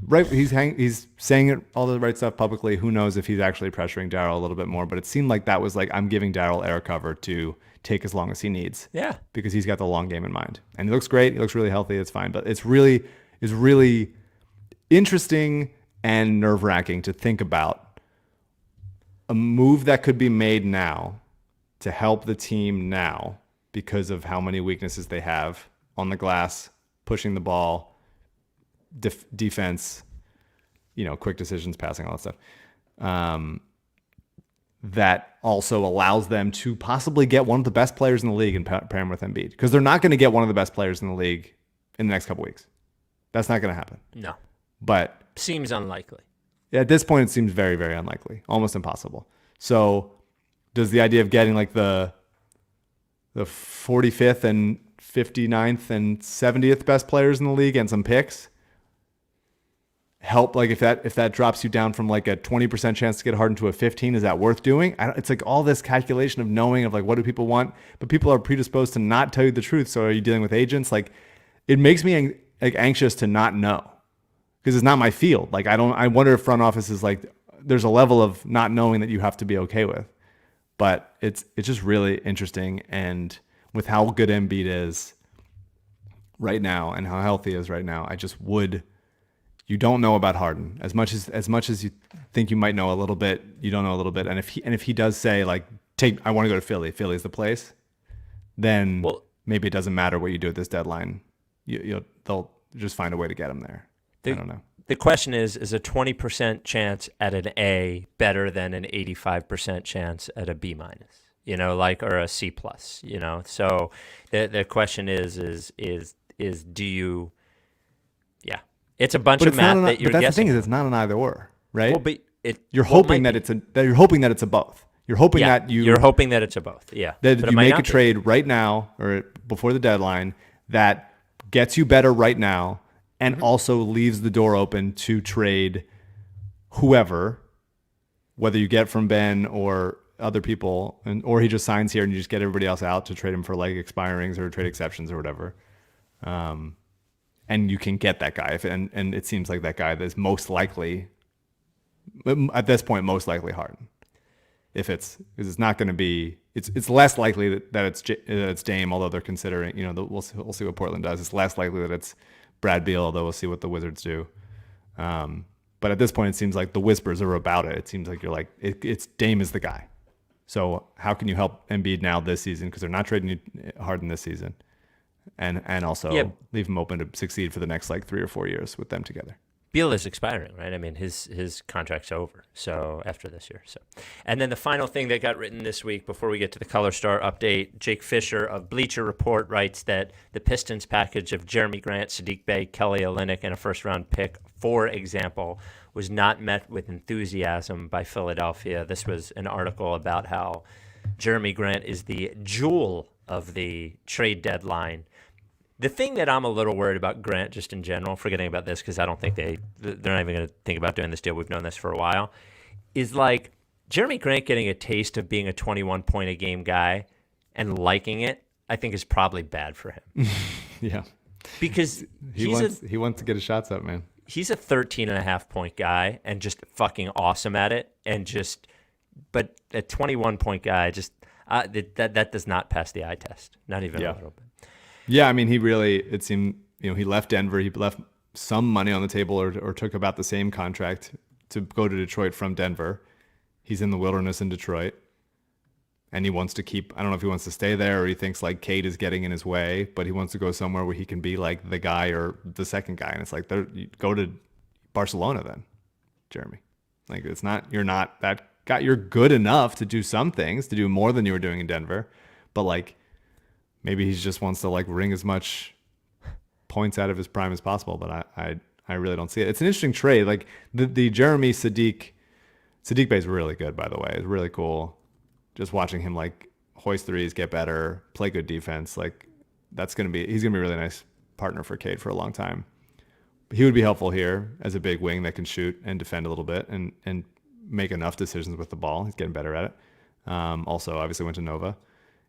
B: right? He's saying it, all the right stuff publicly. Who knows if he's actually pressuring Daryl a little bit more? But it seemed like that was like, I'm giving Daryl air cover to take as long as he needs.
A: Yeah,
B: because he's got the long game in mind, and he looks great. He looks really healthy. It's fine, but it's really interesting and nerve-wracking to think about a move that could be made now to help the team now because of how many weaknesses they have on the glass, pushing the ball, defense, quick decisions, passing, all that stuff. That also allows them to possibly get one of the best players in the league and pair him with Embiid, because they're not going to get one of the best players in the league in the next couple weeks. That's not going to happen.
A: No.
B: But
A: seems unlikely.
B: At this point, it seems very, very unlikely, almost impossible. So does the idea of getting like the 45th and 59th and 70th best players in the league and some picks help? Like if that drops you down from like a 20% chance to get Harden to a 15, is that worth doing? It's like all this calculation of knowing of like, what do people want? But people are predisposed to not tell you the truth. So are you dealing with agents? Like, it makes me like anxious to not know, because it's not my field. Like I wonder if front office is like, there's a level of not knowing that you have to be okay with. But it's just really interesting, and with how good Embiid is right now and how healthy he is right now, you don't know about Harden as much as you think you might know a little bit. You don't know a little bit, and if he does say like, I want to go to Philly, Philly's the place, then maybe it doesn't matter what you do at this deadline. They'll just find a way to get him there. I don't know.
A: The question is a 20% chance at an A better than an 85% chance at a B minus, or a C plus, So the question is do you, it's a bunch of math that you're guessing.
B: But that's the thing, is it's not an either or, right?
A: Well, but
B: you're hoping that it's a both. You're hoping
A: you're hoping that it's a both. Yeah.
B: That you make a trade right now or before the deadline that gets you better right now, and also leaves the door open to trade whoever, whether you get from Ben or other people, or he just signs here and you just get everybody else out to trade him for like expirings or trade exceptions or whatever. And you can get that guy. And it seems like that guy that is most likely, at this point, most likely Harden. Because it's not going to be, it's less likely that it's Dame, although they're considering, we'll see what Portland does. It's less likely that it's Brad Beal, although we'll see what the Wizards do. But at this point, it seems like the whispers are about it. It seems like you're like, it's Dame is the guy. So how can you help Embiid now this season? Because they're not trading Harden this season. And also leave him open to succeed for the next like 3 or 4 years with them together.
A: Beal is expiring, right? I mean, his contract's over. So after this year. And then the final thing that got written this week before we get to the Color Star update, Jake Fisher of Bleacher Report writes that the Pistons package of Jeremy Grant, Sadiq Bey, Kelly Olynyk, and a first-round pick, for example, was not met with enthusiasm by Philadelphia. This was an article about how Jeremy Grant is the jewel of the trade deadline. The thing that I'm a little worried about Grant, just in general, forgetting about this because I don't think they're not even going to think about doing this deal. We've known this for a while. Is like Jeremy Grant getting a taste of being a 21-point-a-game guy and liking it, I think is probably bad for him.
B: Yeah,
A: because
B: he wants to get his shots up, man.
A: he's a 13.5-point guy and just fucking awesome at it. But a 21-point guy, that does not pass the eye test. Not even a little bit.
B: Yeah, I mean, it seemed, he left Denver. He left some money on the table or took about the same contract to go to Detroit from Denver. He's in the wilderness in Detroit. And he wants to I don't know if he wants to stay there or he thinks like Cade is getting in his way, but he wants to go somewhere where he can be like the guy or the second guy. And it's like, you go to Barcelona then, Jeremy. Like, you're not that guy. You're good enough to do some things, to do more than you were doing in Denver. But like, maybe he just wants to like wring as much points out of his prime as possible. But I really don't see it. It's an interesting trade. Like the Jeremy Sadiq Bay is really good, by the way. It's really cool. Just watching him like hoist threes, get better, play good defense, like he's gonna be a really nice partner for Cade for a long time. He would be helpful here as a big wing that can shoot and defend a little bit and make enough decisions with the ball. He's getting better at it. Also, obviously went to Nova.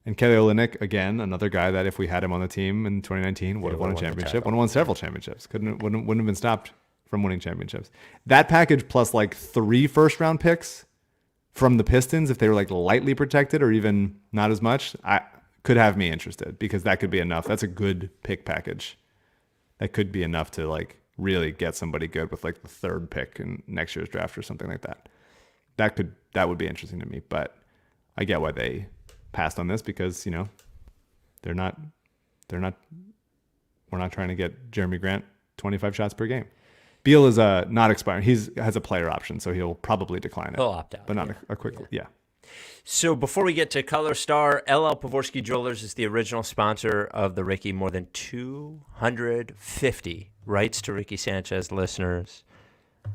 B: And Kelly Olynyk, again, another guy that if we had him on the team in 2019 would have won a championship, would have won several championships. Wouldn't have been stopped from winning championships. That package plus like 3 first-round picks from the Pistons, if they were like lightly protected or even not as much, I could have me interested because that could be enough. That's a good pick package. That could be enough to like really get somebody good with like the 3rd pick in next year's draft or something like that. That would be interesting to me, but I get why they passed on this because, we're not trying to get Jeremy Grant 25 shots per game. Beal is not expiring. He has a player option, so he'll probably decline it.
A: He'll opt out.
B: But not a quick,
A: So before we get to Color Star, LL Pavorsky Jewelers is the original sponsor of the Ricky. More than 250 Rights to Ricky Sanchez listeners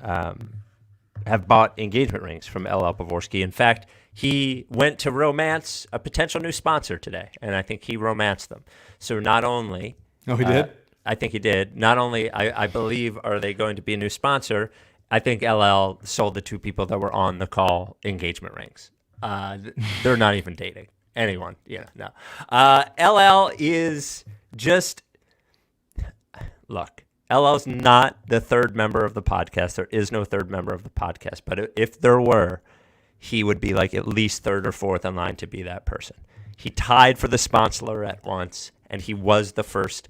A: have bought engagement rings from LL Pavorsky. In fact, he went to romance a potential new sponsor today, and I think he romanced them. So not only...
B: Oh, he did?
A: I think he did. Not only, I believe, are they going to be a new sponsor, I think LL sold the 2 people that were on the call engagement rings. They're not even dating anyone. No. LL is just... Look, LL's not the 3rd member of the podcast. There is no 3rd member of the podcast. But if there were, he would be like at least 3rd or 4th in line to be that person. He tied for the sponsorette once, and he was the first...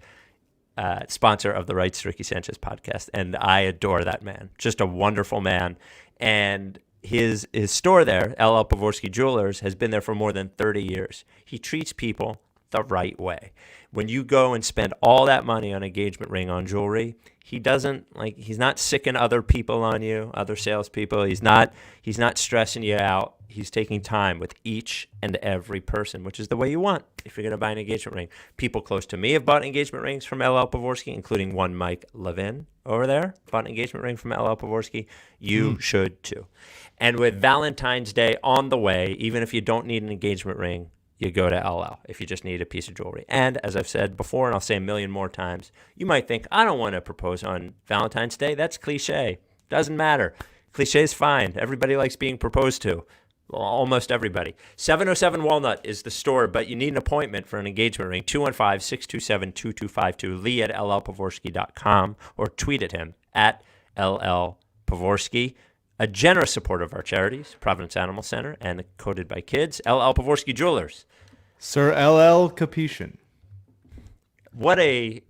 A: sponsor of the Rights to Ricky Sanchez podcast, and I adore that man. Just a wonderful man. And his store there, LL Pavorsky Jewelers, has been there for more than 30 years. He treats people the right way. When you go and spend all that money on engagement ring on jewelry, he's not sicking other people on you, other salespeople. He's not stressing you out. He's taking time with each and every person, which is the way you want if you're going to buy an engagement ring. People close to me have bought engagement rings from LL Pavorsky, including one Mike Levin over there, bought an engagement ring from LL Pavorsky. You should too. And with Valentine's Day on the way, even if you don't need an engagement ring, you go to LL if you just need a piece of jewelry. And as I've said before, and I'll say a million more times, you might think, I don't want to propose on Valentine's Day. That's cliche. Doesn't matter. Cliche is fine. Everybody likes being proposed to. Almost everybody. 707 Walnut is the store, but you need an appointment for an engagement ring. 215-627-2252. Lee at llpavorsky.com or tweet at him at llpavorsky. A generous supporter of our charities, Providence Animal Center, and coded by kids, LL Pavorsky Jewelers.
B: Sir LL Capetian.
A: What a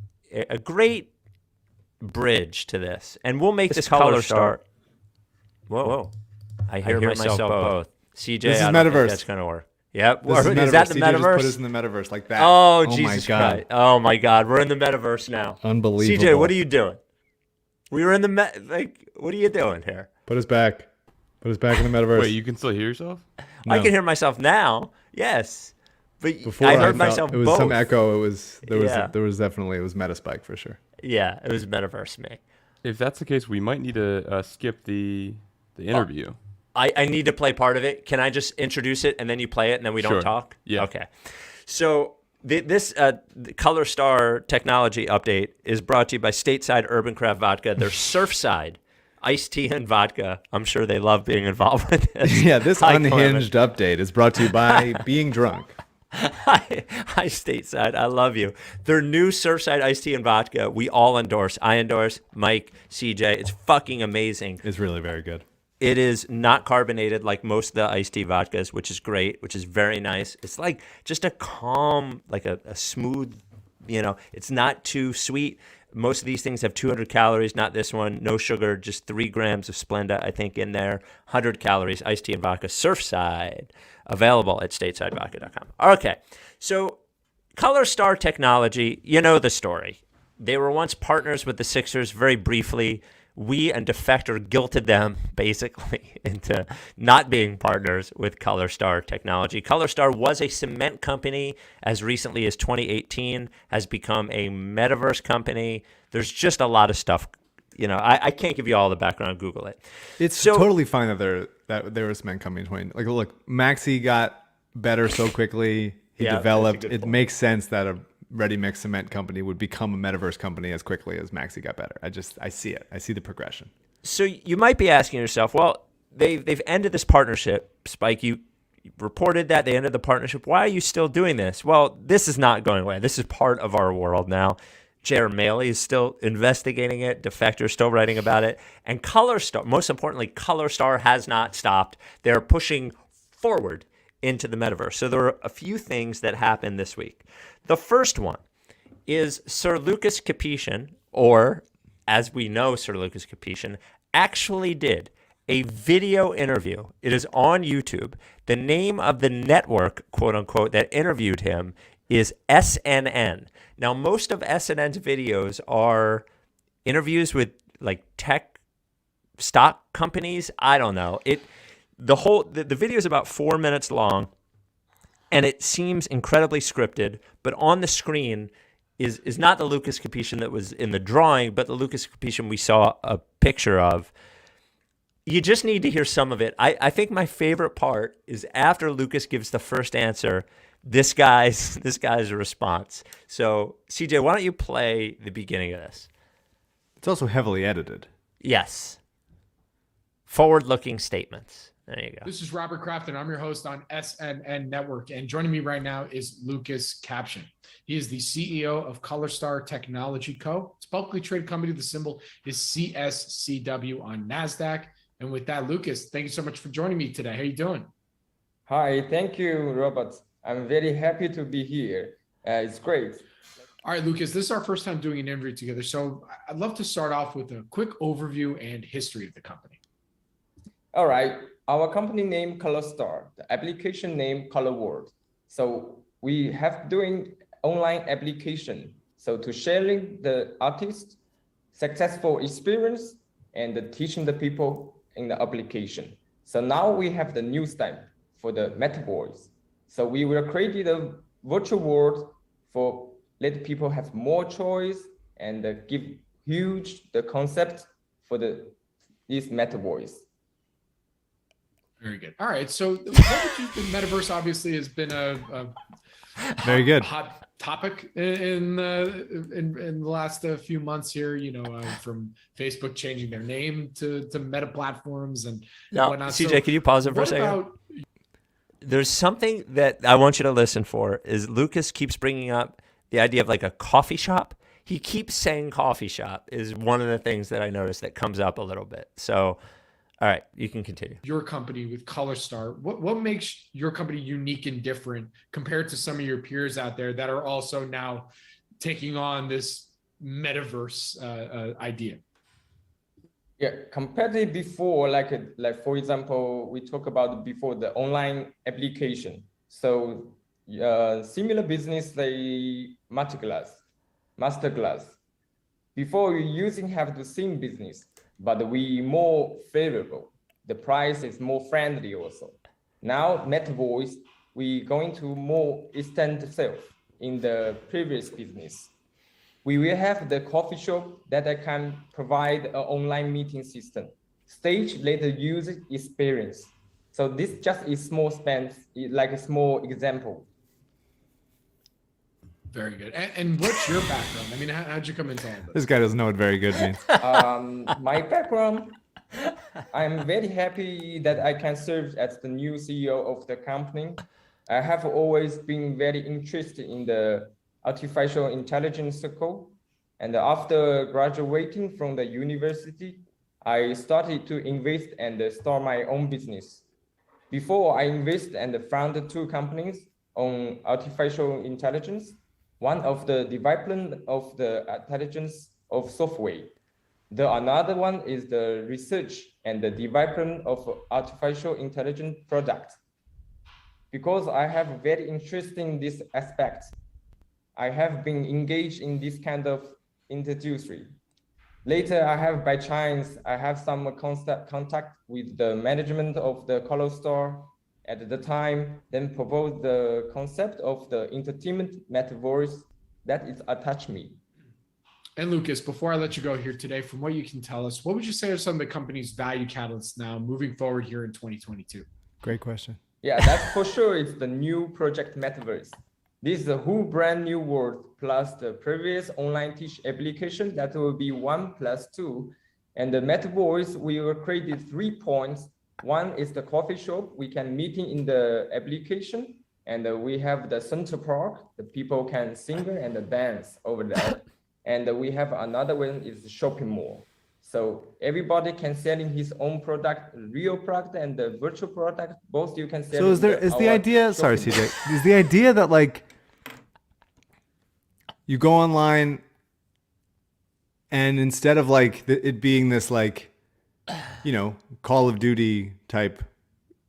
A: great bridge to this. And we'll make this color star. Whoa. I hear myself both. CJ,
B: this is
A: I don't
B: Metaverse.
A: think that's going to work. Yep.
B: Is
A: that the
B: CJ
A: Metaverse?
B: Just put us in the Metaverse like that.
A: Oh, Jesus
B: my God.
A: Christ. Oh, my God. We're in the Metaverse now.
B: Unbelievable.
A: CJ, what are you doing? We were in the what are you doing here?
B: Put us back. Put us back in the Metaverse.
C: Wait, you can still hear yourself?
A: I can hear myself now. Yes. But
B: Before
A: I heard myself
B: it was
A: both.
B: some echo. It was definitely Metaspike for sure.
A: Yeah, it was Metaverse me.
C: If that's the case, we might need to skip the interview.
A: I need to play part of it. Can I just introduce it and then you play it and then we don't
C: Sure.
A: talk?
C: Yeah.
A: Okay. So this Color Star technology update is brought to you by Stateside Urban Craft Vodka. Their Surfside iced tea and vodka. I'm sure they love being involved with this.
B: Yeah, this
A: High
B: unhinged
A: climate.
B: update is brought to you by being drunk.
A: Hi, Stateside. I love you. Their new Surfside iced tea and vodka, we all endorse. I endorse. Mike, CJ. It's fucking amazing.
B: It's really very good.
A: It is not carbonated like most of the iced tea vodkas, which is great, which is very nice. It's like just a calm, like a smooth, it's not too sweet. Most of these things have 200 calories, not this one. No sugar, just 3 grams of Splenda, I think, in there. 100 calories, iced tea and vodka, Surfside, available at statesidevodka.com. Okay, so Color Star Technology, you know the story. They were once partners with the Sixers very briefly. We and Defector guilted them basically into not being partners with Color Star Technology. Color Star was a cement company as recently as 2018, has become a metaverse company. There's just a lot of stuff. I can't give you all the background. Google it.
B: It's totally fine that there was cement company in 20. Like, look, Maxi got better so quickly. He developed.
A: That's a good
B: It
A: point.
B: makes sense that a ready-mix cement company would become a metaverse company as quickly as Maxi got better. I see it. I see the progression.
A: So you might be asking yourself, well, they've ended this partnership. Spike, you reported that they ended the partnership. Why are you still doing this? Well, this is not going away. This is part of our world now. Jared Maley is still investigating it. Defector is still writing about it. And Color Star, most importantly, Color Star has not stopped. They're pushing forward into the metaverse. So there are a few things that happened this week. The first one is Sir Lucas Capetian, or as we know, Sir Lucas Capetian, actually did a video interview. It is on YouTube. The name of the network, quote unquote, that interviewed him is SNN. Now, most of SNN's videos are interviews with like tech stock companies. I don't know. The video is about 4 minutes long, and it seems incredibly scripted, but on the screen is not the Lucas Capetian that was in the drawing, but the Lucas Capetian we saw a picture of. You just need to hear some of it. I think my favorite part is after Lucas gives the first answer, this guy's response. So, CJ, why don't you play the beginning of this?
B: It's also heavily edited.
A: Yes. Forward-looking statements. There you go.
F: This is Robert Kraft, and I'm your host on SNN Network. And joining me right now is Lucas Capetian. He is the CEO of Color Star Technology Co. It's a publicly traded company. The symbol is CSCW on NASDAQ. And with that, Lucas, thank you so much for joining me today. How are you doing?
G: Hi, thank you, Robert. I'm very happy to be here. It's great.
F: All right, Lucas, this is our first time doing an interview together. So I'd love to start off with a quick overview and history of the company.
G: All right. Our company name Color Star, the application name Color World. So we have doing online application. So to sharing the artist successful experience and teaching the people in the application. So now we have the new stamp for the metaverse. So we will create a virtual world for let people have more choice and give huge the concept for this metaverse.
F: Very good. All right. So the metaverse obviously has been a
B: Very good.
F: hot topic in the last few months here, from Facebook changing their name to Meta platforms and
A: Now,
F: whatnot.
A: CJ,
F: So
A: can you pause it for a
F: what
A: second?
F: about
A: There's something that I want you to listen for is Lucas keeps bringing up the idea of like a coffee shop. He keeps saying coffee shop is one of the things that I noticed that comes up a little bit. So, all right, you can continue.
F: your company with Color Star? What makes your company unique and different compared to some of your peers out there that are also now taking on this metaverse idea?
G: Yeah, compared to before, like for example, we talk about before the online application. So similar business like masterclass. Before we using have the same business, but we more favorable. The price is more friendly also. Now metaverse, we going to more extend sales in the previous business. We will have the coffee shop that I can provide an online meeting system, stage later user experience. So this just is small spend, like a small example.
F: Very good. And what's your background? I mean, how'd you come into all
B: This
F: this?
B: guy doesn't know what very good means.
G: My background, I'm very happy that I can serve as the new CEO of the company. I have always been very interested in the artificial intelligence circle. And after graduating from the university, I started to invest and start my own business. Before I invest and founded 2 companies on artificial intelligence, one of the development of the intelligence of software. The another one is the research and the development of artificial intelligence products. Because I have very interest in this aspect, I have been engaged in this kind of industry. Later, by chance, I have some contact with the management of the color store at the time, then proposed the concept of the entertainment metaverse that is attached me.
F: And Lucas, before I let you go here today, from what you can tell us, what would you say are some of the company's value catalysts now moving forward here in 2022?
B: Great question.
G: Yeah, that's for sure. It's the new project metaverse. This is a whole brand new world plus the previous online teach application that will be 1 + 2. And the metaverse, we will create 3 points. One is the coffee shop. We can meeting in the application, and we have the Center Park. The people can sing and dance over there. And we have another one is the shopping mall. So everybody can selling his own product, real product and the virtual product. Both you can sell.
B: So is the idea? Sorry, CJ. Is the idea that like you go online and instead of like it being this like, you know, Call of Duty type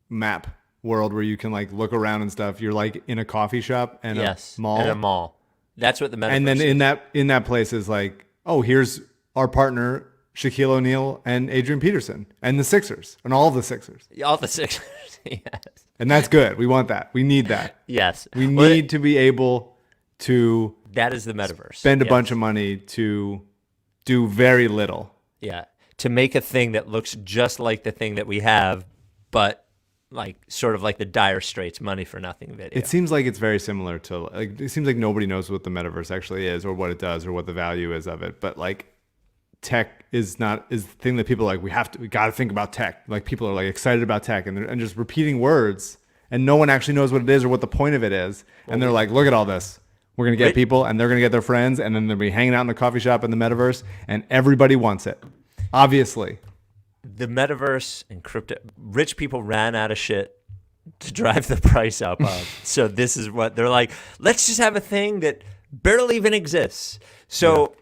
B: map world where you can like look around and stuff, you're like in a coffee shop and a mall.
A: And a mall. That's what the metaverse
B: and then
A: is.
B: in that place is like, oh, here's our partner Shaquille O'Neal and Adrian Peterson and the Sixers and all the Sixers.
A: All the Sixers. Yes.
B: And that's good. We want that. We need that.
A: Yes.
B: We need to be able to
A: that is the metaverse.
B: Spend a bunch of money to do very little.
A: Yeah. To make a thing that looks just like the thing that we have, but like sort of like the Dire Straits money for nothing video.
B: It seems like it's very similar to like it seems like nobody knows what the metaverse actually is or what it does or what the value is of it. But like tech is the thing that people are like we got to think about tech. Like people are like excited about tech and just repeating words and no one actually knows what it is or what the point of it is. And they're like, look at all this. We're going to get people and they're going to get their friends and then they'll be hanging out in the coffee shop in the metaverse and everybody wants it. Obviously.
A: The metaverse and crypto, rich people ran out of shit to drive the price up of. So this is what they're like, let's just have a thing that barely even exists. So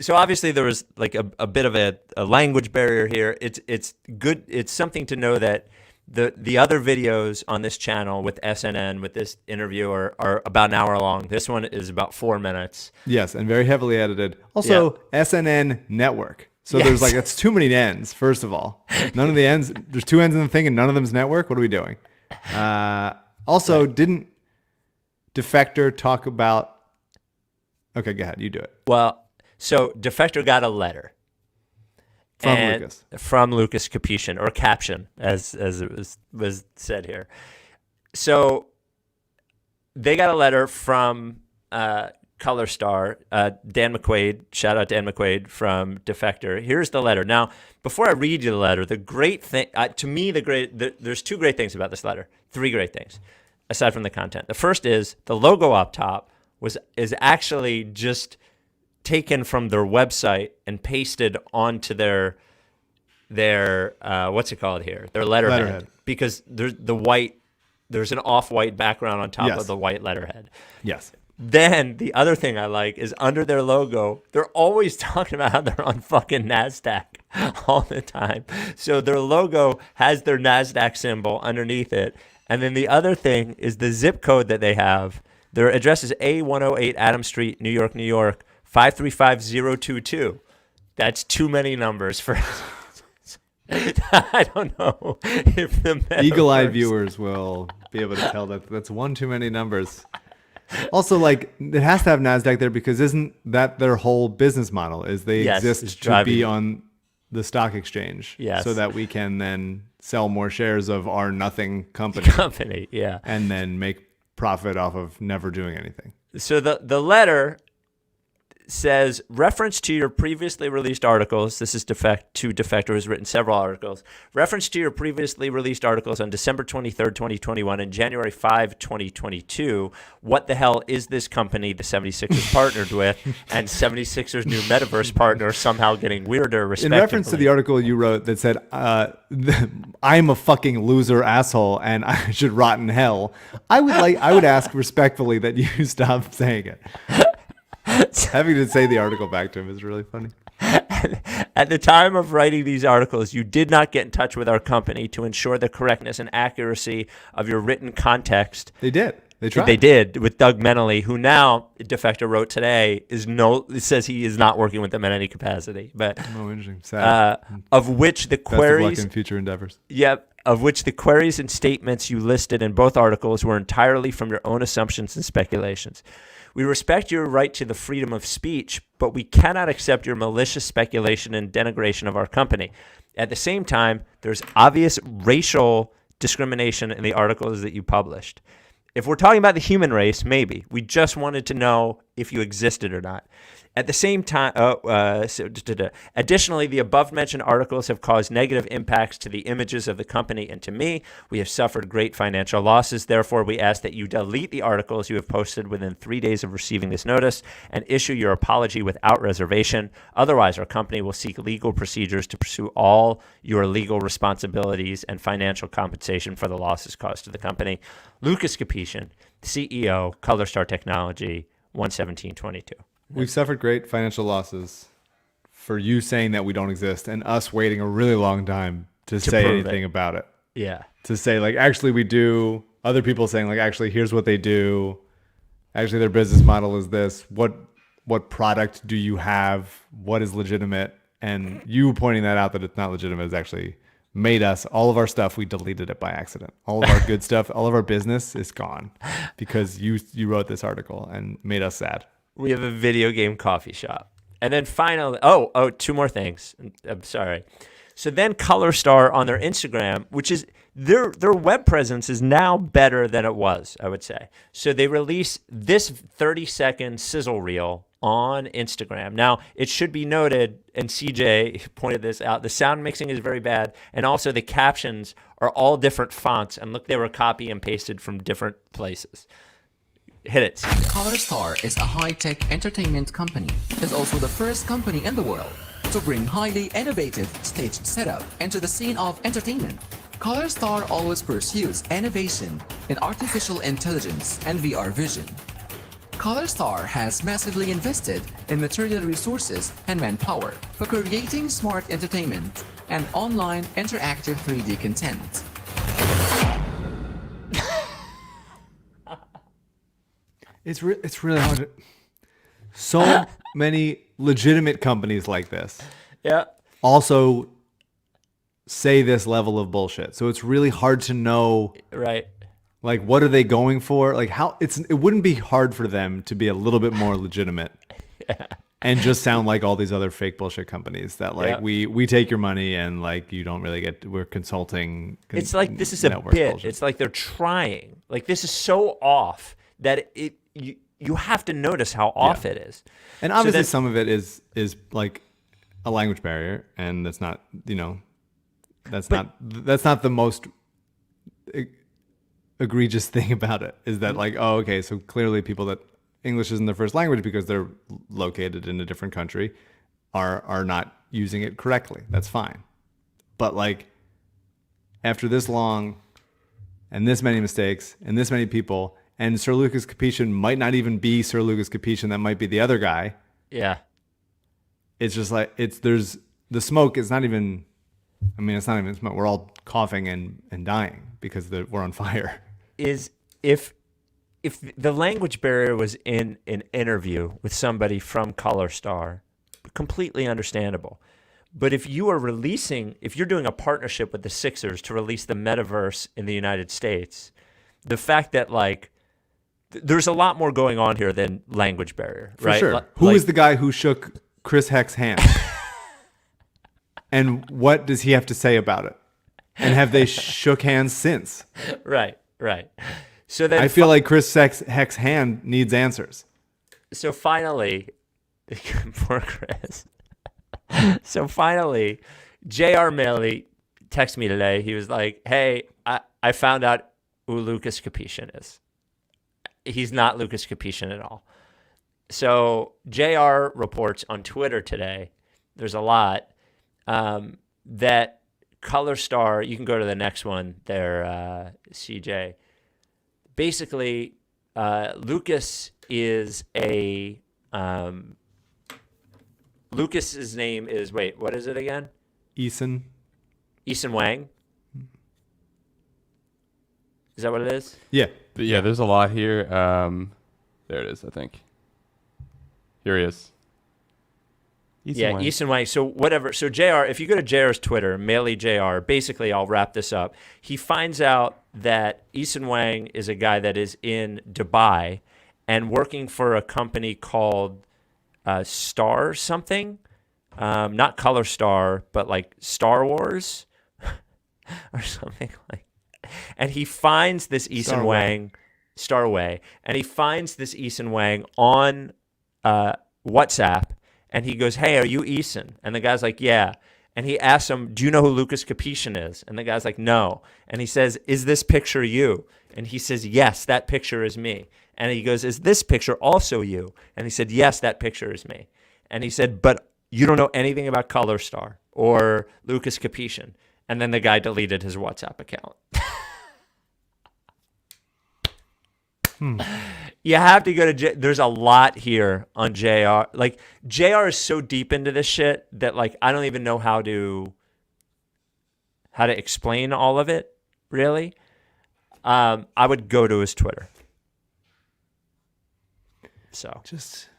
A: obviously there was like a bit of a language barrier here. It's good. It's something to know that the other videos on this channel with SNN, with this interview are about an hour long. This one is about 4 minutes.
B: Yes, and very heavily edited. Also, SNN network. So there's like, it's too many ends, first of all. None of the ends, there's 2 ends in the thing and none of them's network. What are we doing? Also, didn't Defector talk about, okay, go ahead, you do it.
A: Well, so Defector got a letter. From Lucas Capetian, or Caption, as it was said here. So they got a letter from Color Star, Dan McQuaid. Shout out Dan McQuaid from Defector. Here's the letter. Now, before I read you the letter, the great thing to me, there's 2 great things about this letter. 3 great things, aside from the content. The first is the logo up top is actually just taken from their website and pasted onto their what's it called here? Their letterhead. Because there's an off-white background on top of the white letterhead.
B: Yes.
A: Then the other thing I like is under their logo, they're always talking about how they're on fucking NASDAQ all the time. So their logo has their NASDAQ symbol underneath it. And then the other thing is the zip code that they have. Their address is A108 Adams Street, New York, New York, 535022. That's too many numbers for... I don't know if the
B: eagle-eyed viewers will be able to tell that that's one too many numbers. Also, like, it has to have NASDAQ there because isn't that their whole business model is they exist to be on the stock exchange so that we can then sell more shares of our nothing company. And then make profit off of never doing anything.
A: So the letter says, reference to your previously released articles. This is Defector, who's written several articles. Reference to your previously released articles on December 23rd, 2021 and January 5, 2022. What the hell is this company the 76ers partnered with, and 76ers new metaverse partner somehow getting weirder, respectively?
B: In reference to the article you wrote that said, I'm a fucking loser asshole and I should rot in hell, I would ask respectfully that you stop saying it. Having to say the article back to him is really funny.
A: At the time of writing these articles, you did not get in touch with our company to ensure the correctness and accuracy of your written context.
B: They did. They tried.
A: They did with Doug Menely, who now, Defector wrote today, says he is not working with them in any capacity. But
B: oh, interesting. Sad.
A: Of which the
B: Best of
A: queries
B: luck in future endeavors.
A: Yep. Of which the queries and statements you listed in both articles were entirely from your own assumptions and speculations. We respect your right to the freedom of speech, but we cannot accept your malicious speculation and denigration of our company. At the same time, there's obvious racial discrimination in the articles that you published. If we're talking about the human race, maybe. We just wanted to know if you existed or not. At the same time, additionally, the above-mentioned articles have caused negative impacts to the images of the company and to me. We have suffered great financial losses. Therefore, we ask that you delete the articles you have posted within 3 days of receiving this notice and issue your apology without reservation. Otherwise, our company will seek legal procedures to pursue all your legal responsibilities and financial compensation for the losses caused to the company. Lucas Capetian, CEO, ColorStar Technology, 11722.
B: We've suffered great financial losses for you saying that we don't exist and us waiting a really long time to say anything about it.
A: Yeah.
B: To say, like, actually we do. Other people saying, like, actually, here's what they do. Actually, their business model is this. What product do you have? What is legitimate? And you pointing that out that it's not legitimate has actually made us, all of our stuff, we deleted it by accident. All of our good stuff, all of our business is gone because you wrote this article and made us sad.
A: We have a video game coffee shop. And then finally, two more things. I'm sorry. So then ColorStar on their Instagram, which is their web presence is now better than it was, I would say. So they release this 30-second sizzle reel on Instagram. Now, it should be noted, and CJ pointed this out, the sound mixing is very bad, and also the captions are all different fonts. And look, they were copy and pasted from different places. Hit it.
H: ColorStar is a high-tech entertainment company. It's also the first company in the world to bring highly innovative staged setup into the scene of entertainment. ColorStar always pursues innovation in artificial intelligence and VR vision. ColorStar has massively invested in material resources and manpower for creating smart entertainment and online interactive 3D content.
B: It's really hard to... So many legitimate companies like this also say this level of bullshit. So it's really hard to know,
A: right?
B: Like, what are they going for? Like, how it wouldn't be hard for them to be a little bit more legitimate and just sound like all these other fake bullshit companies that, like, we take your money and, like, you don't really get, we're consulting.
A: It's like, this is a bit. Bullshit. It's like they're trying. Like, this is so off that you have to notice how off it is.
B: And obviously some of it is like a language barrier, and that's not, that's not the most egregious thing about it, is that, like, oh, okay, so clearly people that English isn't their first language because they're located in a different country are not using it correctly. That's fine. But, like, after this long and this many mistakes and this many people, and Sir Lucas Capetian might not even be Sir Lucas Capetian, that might be the other guy. Yeah. It's just like, there's the smoke is not even, I mean, it's not even smoke. We're all coughing and dying because we're on fire.
A: If the language barrier was in an interview with somebody from ColorStar, completely understandable. But if you're doing a partnership with the Sixers to release the metaverse in the United States, the fact that, like, there's a lot more going on here than language barrier,
B: For
A: right?
B: sure. Who is the guy who shook Chris Heck's hand? And what does he have to say about it? And have they shook hands since?
A: Right. So then
B: I feel like Chris Heck's hand needs answers.
A: So finally, Poor Chris. So finally, J.R. Maley texted me today. He was like, hey, I found out who Lucas Capetian is. He's not Lucas Capetian at all. So JR reports on Twitter today, there's a lot, that Color Star, you can go to the next one there, CJ. Basically, Lucas is a, Lucas's name is, wait, what is it again?
B: Eason
A: Wang. Is that what it is?
B: Yeah.
C: But yeah, there's a lot here. There it is, I think. Here he is.
A: Eason Wang. So whatever. So JR, if you go to JR's Twitter, Maley JR, basically I'll wrap this up. He finds out that Eason Wang is a guy that is in Dubai and working for a company called Star something. Not Color Star, but like Star Wars or something like. And he finds this Eason Wang, Starway, and he finds this Eason Wang on WhatsApp, and he goes, hey, are you Eason? And the guy's like, yeah. And he asks him, do you know who Lucas Capetian is? And the guy's like, no. And he says, is this picture you? And he says, yes, that picture is me. And he goes, is this picture also you? And he said, yes, that picture is me. And he said, but you don't know anything about Color Star or Lucas Capetian. And then the guy deleted his WhatsApp account. You have to go to there's a lot here on JR. Like JR is so deep into this shit that like I don't even know how to explain all of it, really. I would go to his Twitter. So
B: Just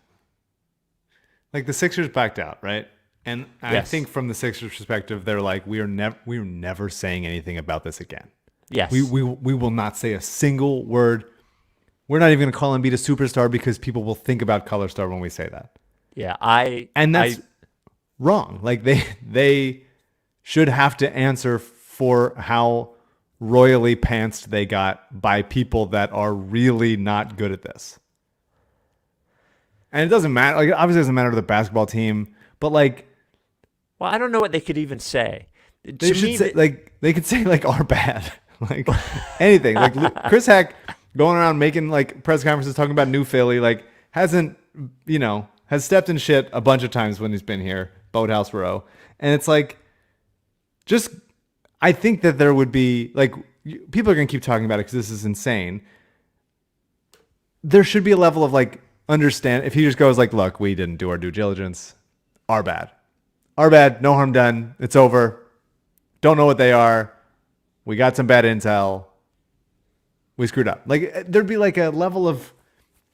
B: like the Sixers backed out, right? And I
A: Yes.
B: think from the Sixers' perspective, they're like, we're never saying anything about this again.
A: yes.
B: We will not say a single word. We're not even going to call Embiid a superstar because people will think about Color Star when we say that.
A: Yeah,
B: And that's wrong. Like they should have to answer for how royally pantsed they got by people that are really not good at this. And it doesn't matter. Like, obviously, it doesn't matter to the basketball team, but like,
A: well, I don't know what they could even say.
B: they should say, like, they could say like our bad, like anything. Like Chris Heck going around making like press conferences talking about New Philly, like hasn't, has stepped in shit a bunch of times when he's been here, Boathouse Row. And it's like, just, I think that there would be like, people are going to keep talking about it because this is insane. There should be a level of like, understand if he just goes like, look, we didn't do our due diligence. Our bad, no harm done. It's over. Don't know what they are. We got some bad intel. We screwed up. Like there'd be like a level of,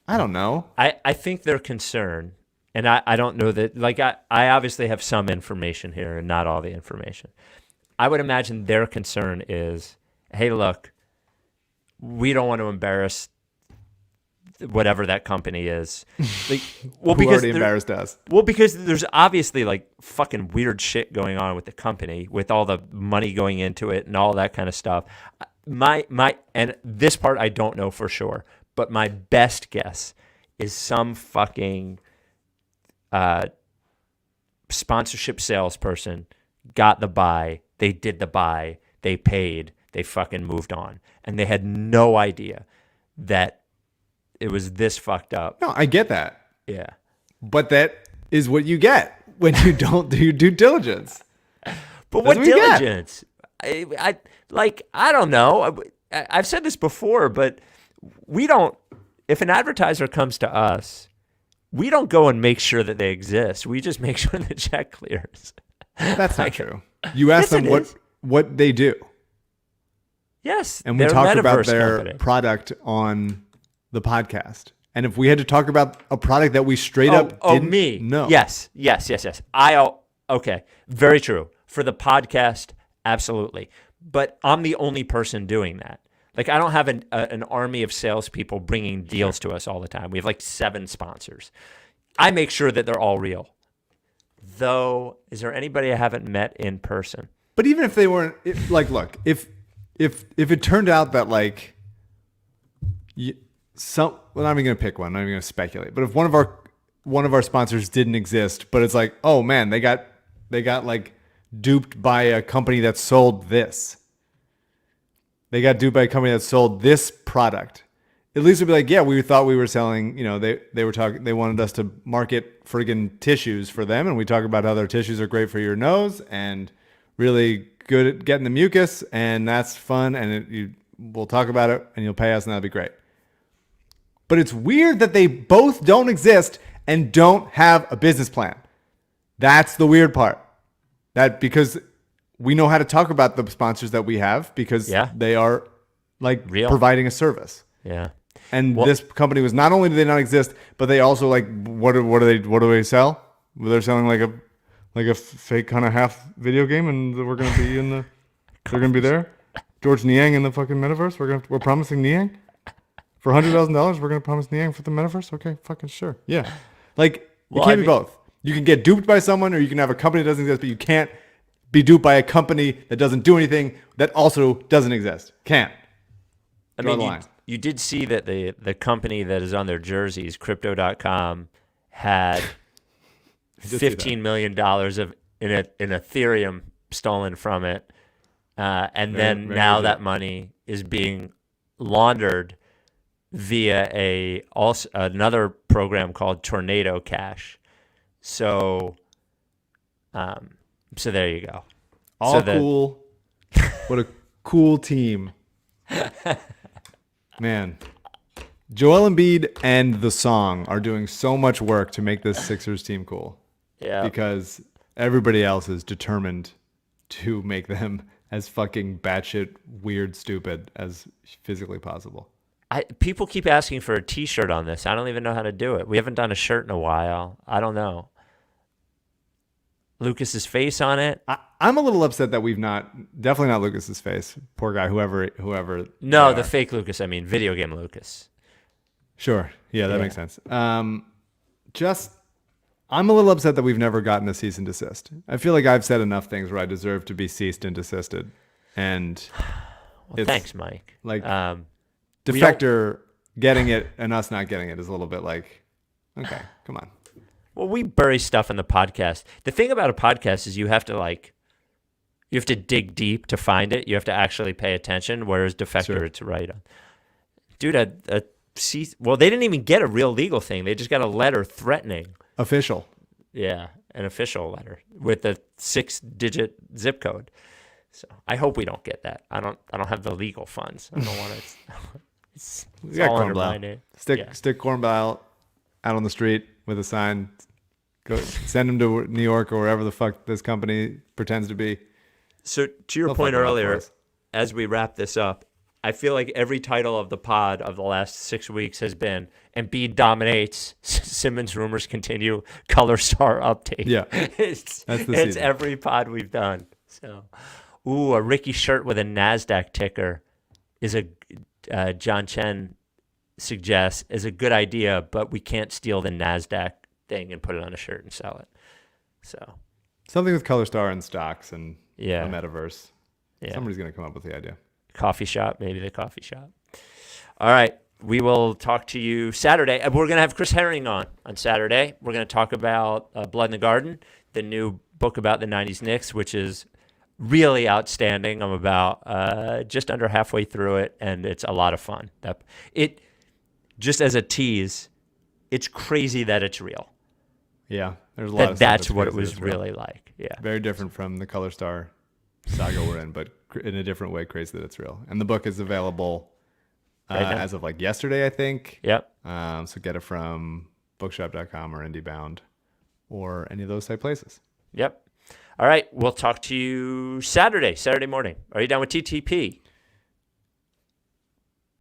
B: I don't know.
A: I think their concern, and I don't know that, like I obviously have some information here and not all the information. I would imagine their concern is, hey, look, we don't want to embarrass whatever that company is. Like, well,
B: Who
A: because
B: already embarrassed us.
A: Well, because there's obviously like fucking weird shit going on with the company, with all the money going into it and all that kind of stuff. My and this part I don't know for sure, but my best guess is some fucking sponsorship salesperson got the buy, they did the buy, they paid, they fucking moved on, and they had no idea that it was this fucked up.
B: No, I get that.
A: Yeah.
B: But that is what you get when you don't do your due diligence.
A: But
B: That's
A: what
B: what you get.
A: diligence? I don't know. I've said this before, but we don't, if an advertiser comes to us, we don't go and make sure that they exist. We just make sure the check clears.
B: That's not true. You ask them what they do.
A: Yes.
B: And we
A: they're a
B: talk about
A: metaverse
B: their
A: company.
B: product on the podcast. And if we had to talk about a product that we straight up didn't know.
A: Yes. Okay. Very true. For the podcast, absolutely. But I'm the only person doing that. Like, I don't have an army of salespeople bringing deals to us all the time. We have like 7 sponsors. I make sure that they're all real. Though, is there anybody I haven't met in person?
B: But even if they weren't, look, if it turned out that like, well, I'm not even going to pick one. I'm not even going to speculate. But if one of our one of our sponsors didn't exist, but it's like, oh man, they got like duped by a company that sold this. They got duped by a company that sold this product. At least it'd be like, yeah, we thought we were selling, they wanted us to market friggin' tissues for them. And we talk about how their tissues are great for your nose and really good at getting the mucus. And that's fun. And we'll talk about it and you'll pay us and that'll be great. But it's weird that they both don't exist and don't have a business plan. That's the weird part. That because we know how to talk about the sponsors that we have because they are like
A: real,
B: providing a service.
A: Yeah.
B: And this company was not only do they not exist, but they also like what do they sell? Well, they're selling like a fake kind of half video game, and we're gonna be they're gonna be there. George Niang in the fucking metaverse. We're promising Niang for $100,000. We're gonna promise Niang for the metaverse. Okay, fucking sure. Yeah, like you can't be both. You can get duped by someone, or you can have a company that doesn't exist, but you can't be duped by a company that doesn't do anything that also doesn't exist. Can't.
A: I mean, you did see that the company that is on their jerseys, Crypto.com, had $15 million in Ethereum stolen from it, and then now that money is being laundered via another program called Tornado Cash. So there you go.
B: All cool. What a cool team. Man, Joel Embiid and the song are doing so much work to make this Sixers team cool.
A: Yeah.
B: Because everybody else is determined to make them as fucking batshit weird stupid as physically possible.
A: People keep asking for a t-shirt on this. I don't even know how to do it. We haven't done a shirt in a while. I don't know. Lucas's face on it.
B: I'm a little upset that we've definitely not Lucas's face. Poor guy, whoever.
A: No, the fake Lucas. I mean, video game Lucas.
B: Sure. Yeah, that makes sense. I'm a little upset that we've never gotten a cease and desist. I feel like I've said enough things where I deserve to be ceased and desisted. And
A: thanks, Mike.
B: Like defector getting it and us not getting it is a little bit like, okay, come on.
A: Well, we bury stuff in the podcast. The thing about a podcast is you have to dig deep to find it. You have to actually pay attention, whereas defector, it's right on. Dude, well, they didn't even get a real legal thing. They just got a letter threatening.
B: Official.
A: Yeah, an official letter with a 6-digit zip code. So I hope we don't get that. I don't have the legal funds. I don't want to. It's all under my name.
B: Stick Kornblau out on the street with a sign. Go send him to New York or wherever the fuck this company pretends to be.
A: So to your point earlier, as we wrap this up, I feel like every title of the pod of the last 6 weeks has been Embiid dominates, Simmons rumors continue, Color Star update.
B: Yeah,
A: it's every pod we've done. So, a Ricky shirt with a NASDAQ ticker is John Chen suggests is a good idea, but we can't steal the NASDAQ thing and put it on a shirt and sell it. So
B: something with Color Star and stocks and the
A: Yeah.
B: metaverse. Yeah. Somebody's going to come up with the idea.
A: Coffee shop, maybe the coffee shop. All right. We will talk to you Saturday. We're going to have Chris Herring on Saturday. We're going to talk about Blood in the Garden, the new book about the 90s Knicks, which is really outstanding. I'm about just under halfway through it, and it's a lot of fun. It just as a tease, it's crazy that it's real.
B: Yeah, there's a lot of stuff
A: that's what it was really like. Yeah,
B: very different from the Color Star saga we're in, but in a different way, crazy that it's real. And the book is available as of like yesterday, I think.
A: Yep.
B: So get it from bookshop.com or IndieBound or any of those type places.
A: Yep. All right. We'll talk to you Saturday morning. Are you down with TTP?